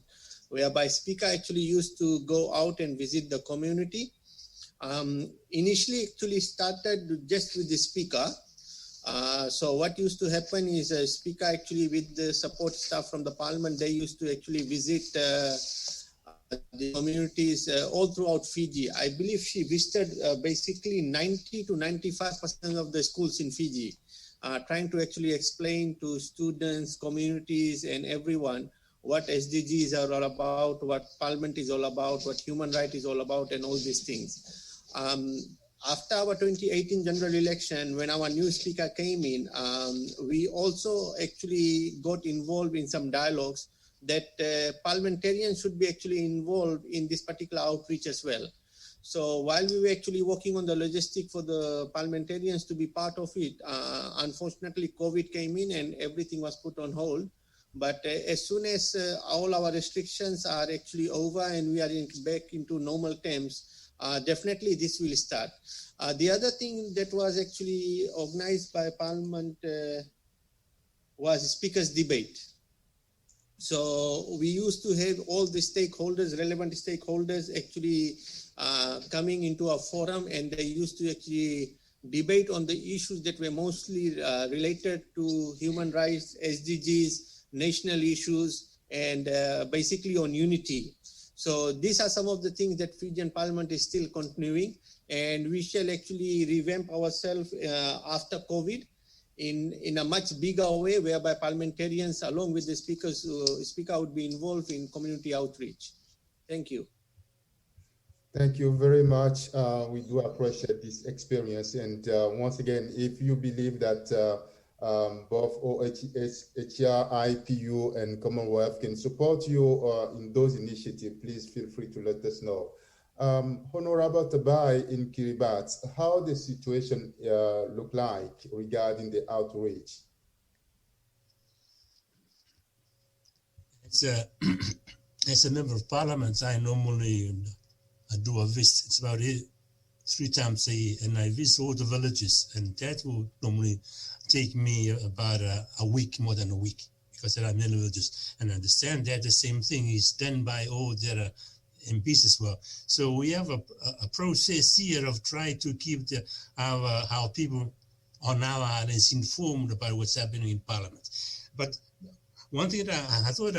whereby Speaker actually used to go out and visit the community. Initially actually started just with the Speaker. So what used to happen is a Speaker actually with the support staff from the Parliament, they used to actually visit the communities all throughout Fiji. I believe she visited basically 90 to 95% of the schools in Fiji, trying to actually explain to students, communities, and everyone what SDGs are all about, what Parliament is all about, what human rights is all about, and all these things. After our 2018 general election, when our new speaker came in, we also actually got involved in some dialogues that parliamentarians should be actually involved in this particular outreach as well. So while we were actually working on the logistic for the parliamentarians to be part of it, unfortunately COVID came in and everything was put on hold. But as soon as all our restrictions are actually over and we are back into normal terms, definitely this will start. The other thing that was actually organized by Parliament was speakers debate. So we used to have all the stakeholders, relevant stakeholders actually coming into a forum, and they used to actually debate on the issues that were mostly related to human rights, SDGs, national issues, and basically on unity. So these are some of the things that Fijian Parliament is still continuing, and we shall actually revamp ourselves after COVID in a much bigger way, whereby parliamentarians, along with the speaker would be involved in community outreach. Thank you. Thank you very much. We do appreciate this experience. And once again, if you believe that both OHS, HR, IPU, and Commonwealth can support you in those initiatives, please feel free to let us know. Honorable Tabai in Kiribati, how the situation look like regarding the outreach? As a member of parliament, I normally do a visit. It's about 3 times a year, and I visit all the villages, and that will normally take me about a week, more than a week, because there are many villages, and I understand that the same thing is done by all their MPs as well. So we have a process here of trying to keep our people on our islands informed about what's happening in Parliament. But one thing that I thought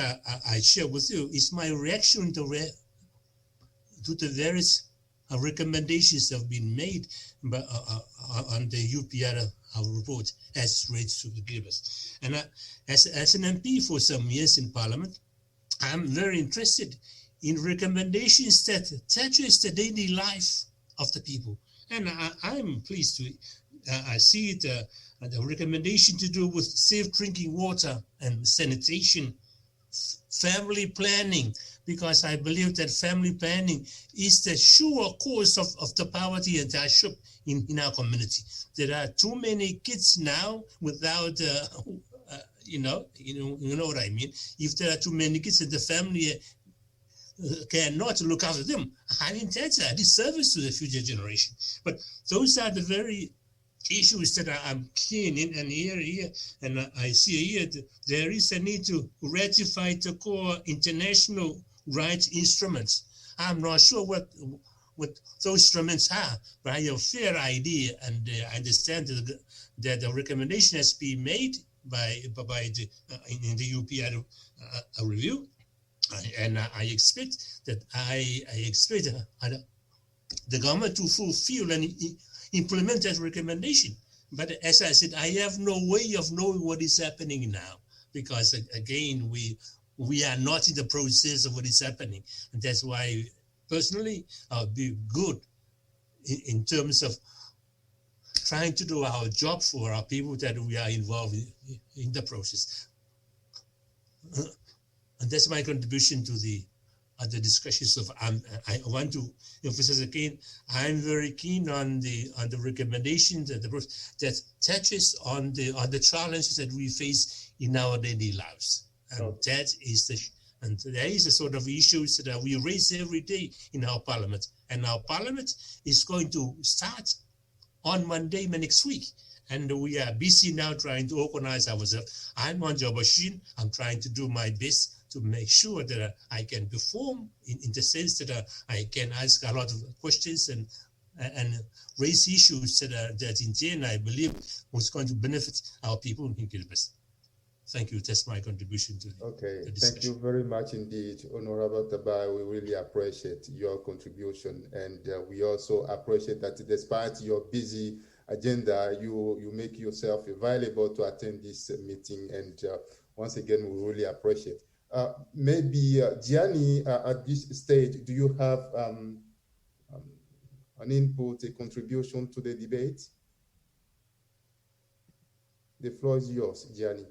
I'd share with you is my reaction to the various recommendations that have been made on the UPR report as relates to the givers. And as an MP for some years in Parliament, I'm very interested in recommendations that touches the daily life of the people. And I'm pleased to I see it, the recommendation to do with safe drinking water and sanitation, family planning, because I believe that family planning is the sure cause of the poverty and hardship in our community. There are too many kids now without, you know what I mean. If there are too many kids in the family, cannot look after them, I mean, that's a disservice to the future generation. But those are the very issues that I'm keen in, and here, and I see here there is a need to ratify the core international rights instruments. I'm not sure what those instruments are, but I have a fair idea, and I understand that the recommendation has been made by in the UPR review. And I expect that I expect the government to fulfill and implement that recommendation. But as I said, I have no way of knowing what is happening now, because again, we are not in the process of what is happening. And that's why personally, I'll be good in terms of trying to do our job for our people that we are involved in the process. And that's my contribution to the discussions of. I want to emphasize again. I'm very keen on the recommendations that touches on the challenges that we face in our daily lives, and that is there is a sort of issues that we raise every day in our parliament, and our parliament is going to start on Monday next week. And we are busy now trying to organize ourselves. I'm on job machine. I'm trying to do my best to make sure that I can perform in the sense that I can ask a lot of questions and raise issues that in the end I believe was going to benefit our people in Kiribati. Thank you. That's my contribution to the discussion. Thank you very much indeed, Honorable Tabai. We really appreciate your contribution, and we also appreciate that despite your busy agenda, you make yourself available to attend this meeting, and once again, we really appreciate. Maybe Gianni, at this stage, do you have an input, a contribution to the debate? The floor is yours, Gianni.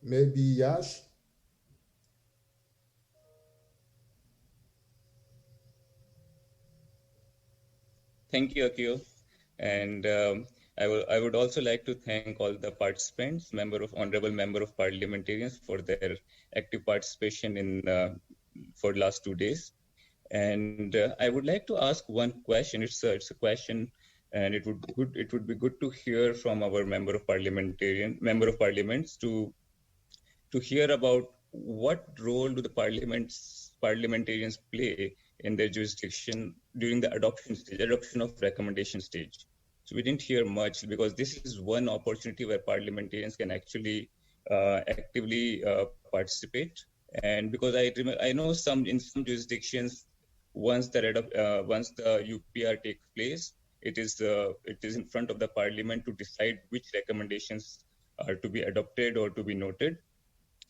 Maybe Yash? Thank you, Akio. And I would also like to thank all the participants, honorable member of parliamentarians, for their active participation in for the last 2 days. And I would like to ask one question. It's a question And it would be good to hear from our member of parliaments to hear about what role do the parliamentarians play in their jurisdiction during the adoption of recommendation stage. So we didn't hear much, because this is one opportunity where parliamentarians can actually actively participate. And because I know in some jurisdictions, once the UPR takes place, it is in front of the parliament to decide which recommendations are to be adopted or to be noted.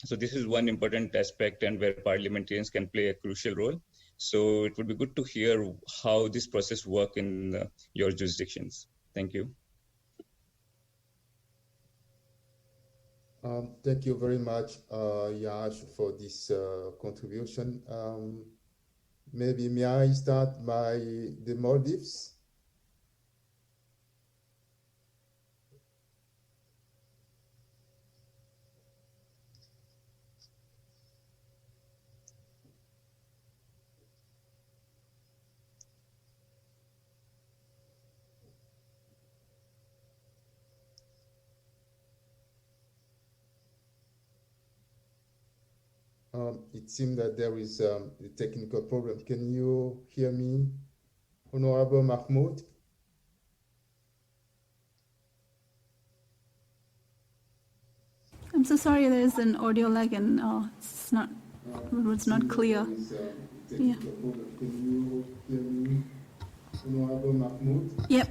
So this is one important aspect, and where parliamentarians can play a crucial role. So it would be good to hear how this process works in your jurisdictions. Thank you. Thank you very much, Yash, for this contribution. Maybe may I start by the Maldives? It seems that there is a technical problem. Can you hear me, Honorable Mahmoud? I'm so sorry, there's an audio lag and it's not clear. Yeah. Can you hear me, Honorable Mahmoud? Yep.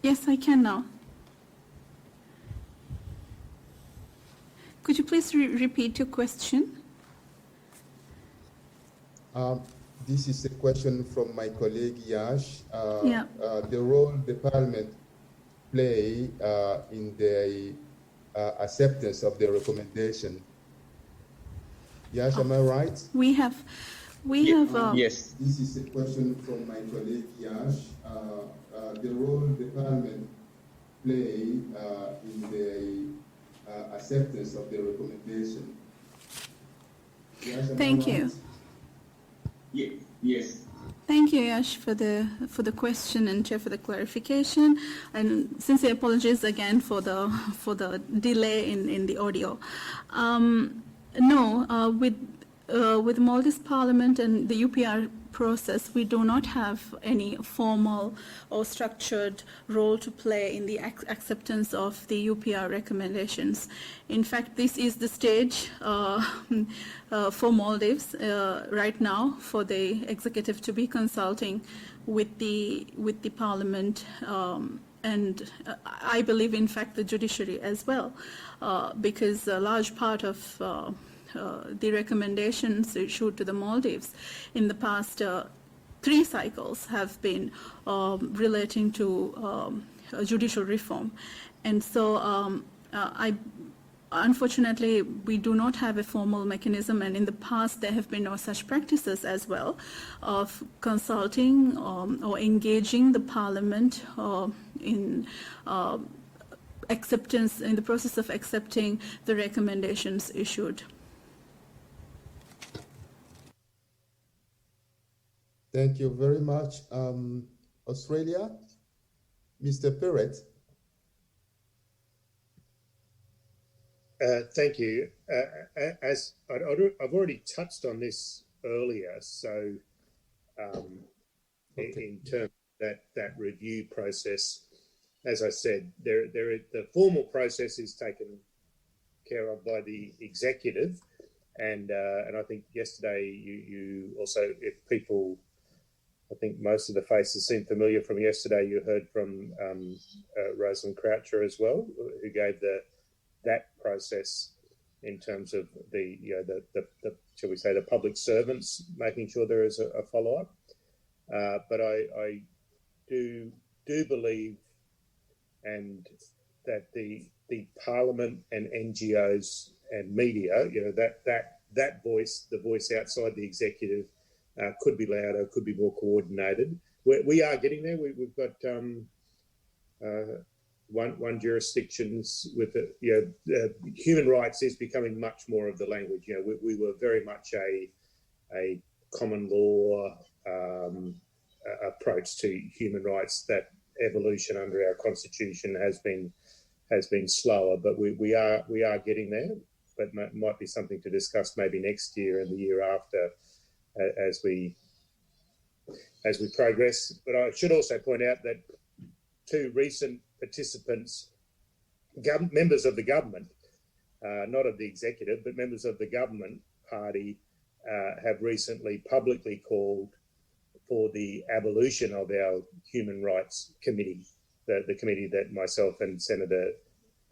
Yes, I can now. Could you please repeat your question? This is a question from my colleague Yash. Yeah. The role the Parliament play in the acceptance of the recommendation. Yash, am I right? We have. Yes. This is a question from my colleague Yash. The role the Parliament play in the acceptance of the recommendation. Yash, Thank you. Yes. Thank you, Yash, for the question, and Chair for the clarification. And sincere apologies again for the delay in the audio. With Maldives Parliament and the UPR process, we do not have any formal or structured role to play in the acceptance of the UPR recommendations. In fact, this is the stage for Maldives right now for the executive to be consulting with the Parliament and I believe, in fact, the judiciary as well, because a large part of the recommendations issued to the Maldives in the past 3 cycles have been relating to judicial reform. And so unfortunately, we do not have a formal mechanism, and in the past there have been no such practices as well of consulting or engaging the Parliament in acceptance, in the process of accepting the recommendations issued. Thank you very much. Australia, Mr. Perrett. Thank you. As I've already touched on this earlier, so in terms of that review process, as I said, the formal process is taken care of by the executive, and I think yesterday you also, if people, I think most of the faces seem familiar from yesterday. You heard from Rosalind Croucher as well, who gave that process in terms of the shall we say, the public servants, making sure there is a follow-up. But I do believe, and that the Parliament and NGOs and media, that voice, the voice outside the executive, could be louder, could be more coordinated. We are getting there. We've got one jurisdictions with human rights is becoming much more of the language. We were very much a common law approach to human rights that evolution under our constitution has been slower, but we are getting there. But might be something to discuss maybe next year and the year after as we progress. But I should also point out that two recent participants, members of the government, not of the executive, but members of the government party, have recently publicly called for the abolition of our Human Rights Committee, the committee that myself and Senator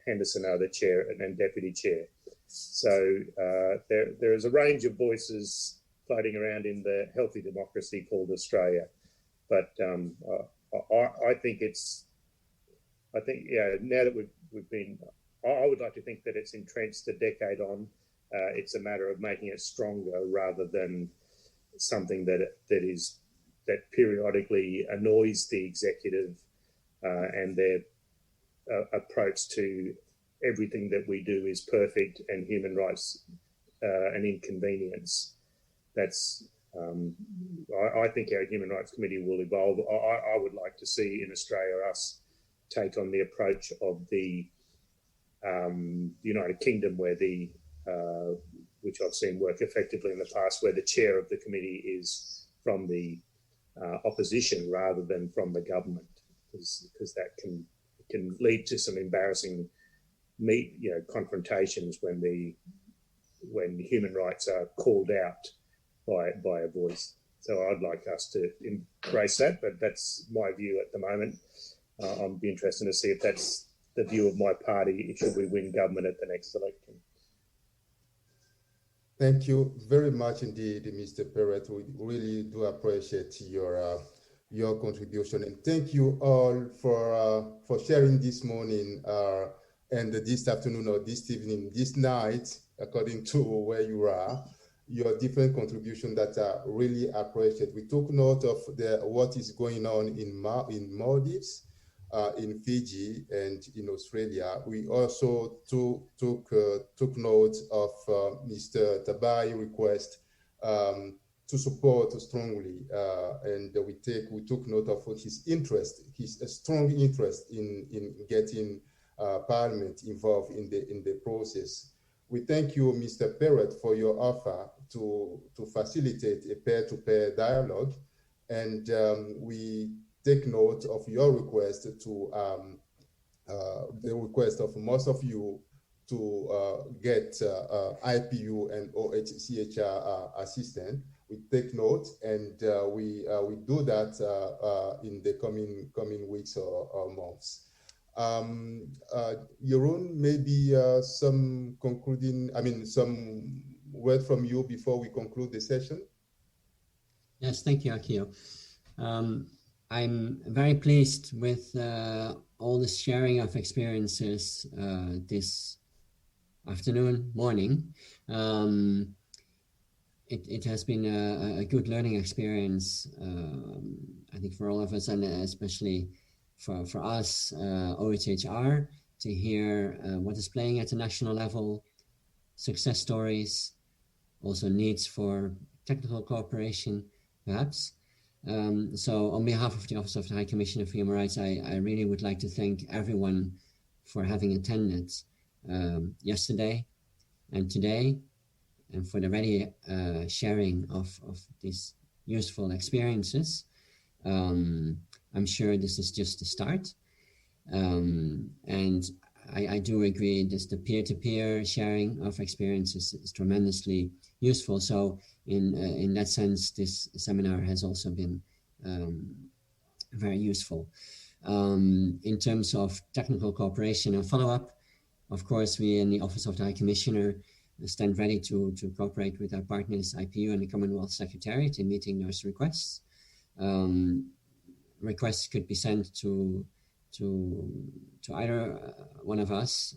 Henderson are the chair and deputy chair. So there is a range of voices floating around in the healthy democracy called Australia. But I think now that we've been, I would like to think that it's entrenched a decade on. It's a matter of making it stronger rather than something that periodically annoys the executive and their approach to everything that we do is perfect and human rights an inconvenience. That's I think our Human Rights Committee will evolve. I would like to see in Australia us take on the approach of the United Kingdom, where which I've seen work effectively in the past, where the chair of the committee is from the opposition rather than from the government, because that can lead to some embarrassing confrontations when human rights are called out by a voice. So I'd like us to embrace that, but that's my view at the moment. I'd be interested to see if that's the view of my party should we win government at the next election. Thank you very much indeed, Mr. Perrett. We really do appreciate your contribution, and thank you all for sharing this morning and this afternoon or this evening, this night, according to where you are, your different contributions that are really appreciated. We took note of what is going on in Maldives, in Fiji, and in Australia. We also took note of Mr. Tabai's request to support strongly, and we took note of his interest, his strong interest in getting Parliament involved in the process. We thank you, Mr. Perrett, for your offer to facilitate a peer-to-peer dialogue, and we take note of your request to the request of most of you to get IPU and OHCHR assistant. We take note, and we do that in the coming weeks or months. Jeroen, maybe some word from you before we conclude the session. Yes, thank you, Akio. I'm very pleased with all the sharing of experiences this morning. It has been a good learning experience, I think, for all of us, and especially for us, OHHR, to hear what is playing at the national level, success stories, also needs for technical cooperation, perhaps. So on behalf of the Office of the High Commissioner for Human Rights, I really would like to thank everyone for having attended yesterday and today, and for the ready sharing of these useful experiences. I'm sure this is just the start. And I do agree that the peer-to-peer sharing of experiences is tremendously useful. So in that sense, this seminar has also been very useful. In terms of technical cooperation and follow-up, of course, we in the Office of the High Commissioner stand ready to cooperate with our partners, IPU and the Commonwealth Secretariat, in meeting those requests. Requests could be sent to either one of us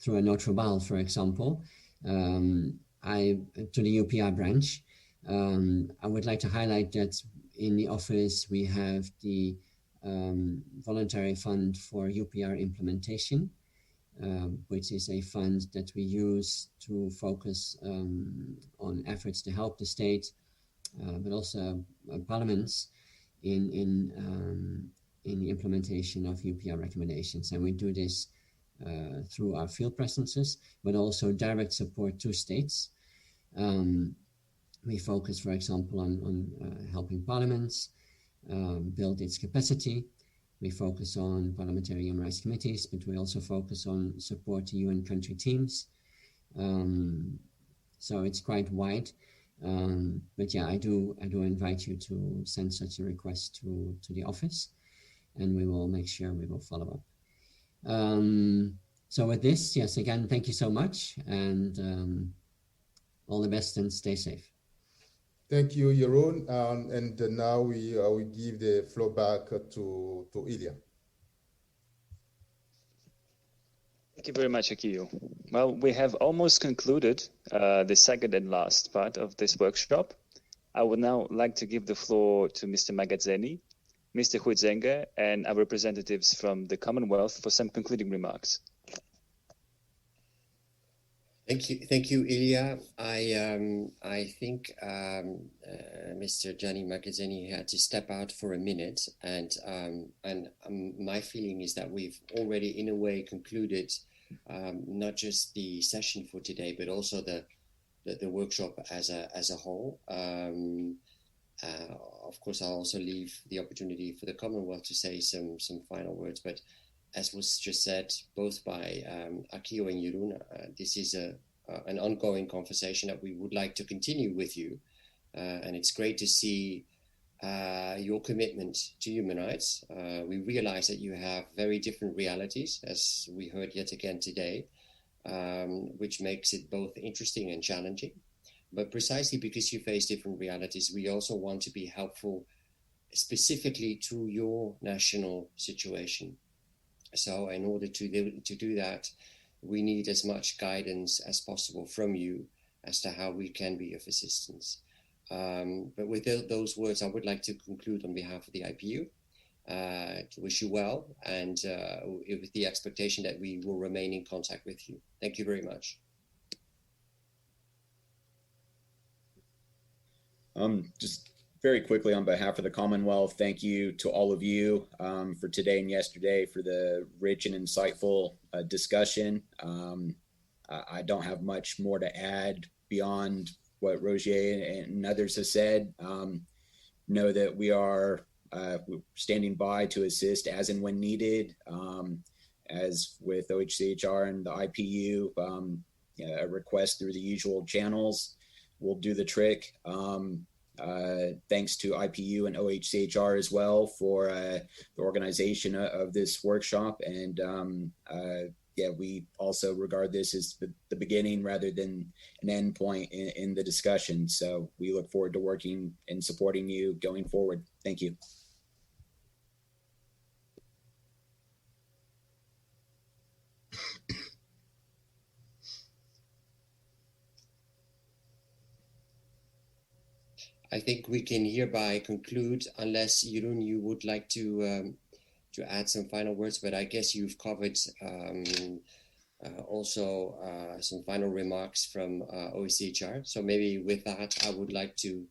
through a note verbal, for example, to the UPR branch. I would like to highlight that in the office we have the voluntary fund for UPR implementation, which is a fund that we use to focus on efforts to help the state, but also parliaments in the implementation of UPR recommendations. And we do this through our field presences, but also direct support to states. We focus, for example, on helping parliaments build its capacity. We focus on parliamentary human rights committees, but we also focus on support to UN country teams. So it's quite wide. But yeah, I do invite you to send such a request to the office, and we will make sure we will follow up. So with this, yes, again, thank you so much, and all the best and stay safe. Thank you, Jeroen. And now we give the floor back to Ilya. Thank you very much, Akio. Well, we have almost concluded the second and last part of this workshop. I would now like to give the floor to Mr. Magazzini, Mr. Huizenga, and our representatives from the Commonwealth for some concluding remarks. Thank you, Ilya. I think Mr. Gianni Magazzini had to step out for a minute, and my feeling is that we've already, in a way, concluded not just the session for today, but also the workshop as a whole. Of course, I'll also leave the opportunity for the Commonwealth to say some final words, but as was just said, both by Akio and Jeroen, this is an ongoing conversation that we would like to continue with you. And it's great to see your commitment to human rights. We realize that you have very different realities, as we heard yet again today, which makes it both interesting and challenging. But precisely because you face different realities, we also want to be helpful specifically to your national situation. So in order to do that, we need as much guidance as possible from you as to how we can be of assistance. But with those words, I would like to conclude on behalf of the IPU, to wish you well, and with the expectation that we will remain in contact with you. Thank you very much. Just very quickly on behalf of the Commonwealth, thank you to all of you for today and yesterday for the rich and insightful discussion. I don't have much more to add beyond what Roger and others have said. Know that we are standing by to assist as and when needed, as with OHCHR and the IPU, a request through the usual channels will do the trick. Thanks to IPU and OHCHR as well for the organization of this workshop. And yeah, we also regard this as the beginning rather than an end point in the discussion. So we look forward to working and supporting you going forward. Thank you. I think we can hereby conclude, unless Jeroen, you would like to add some final words, but I guess you've covered also some final remarks from OHCHR. So maybe with that, I would like to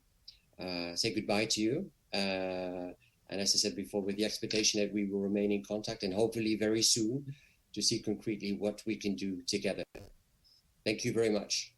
say goodbye to you. And as I said before, with the expectation that we will remain in contact and hopefully very soon to see concretely what we can do together. Thank you very much.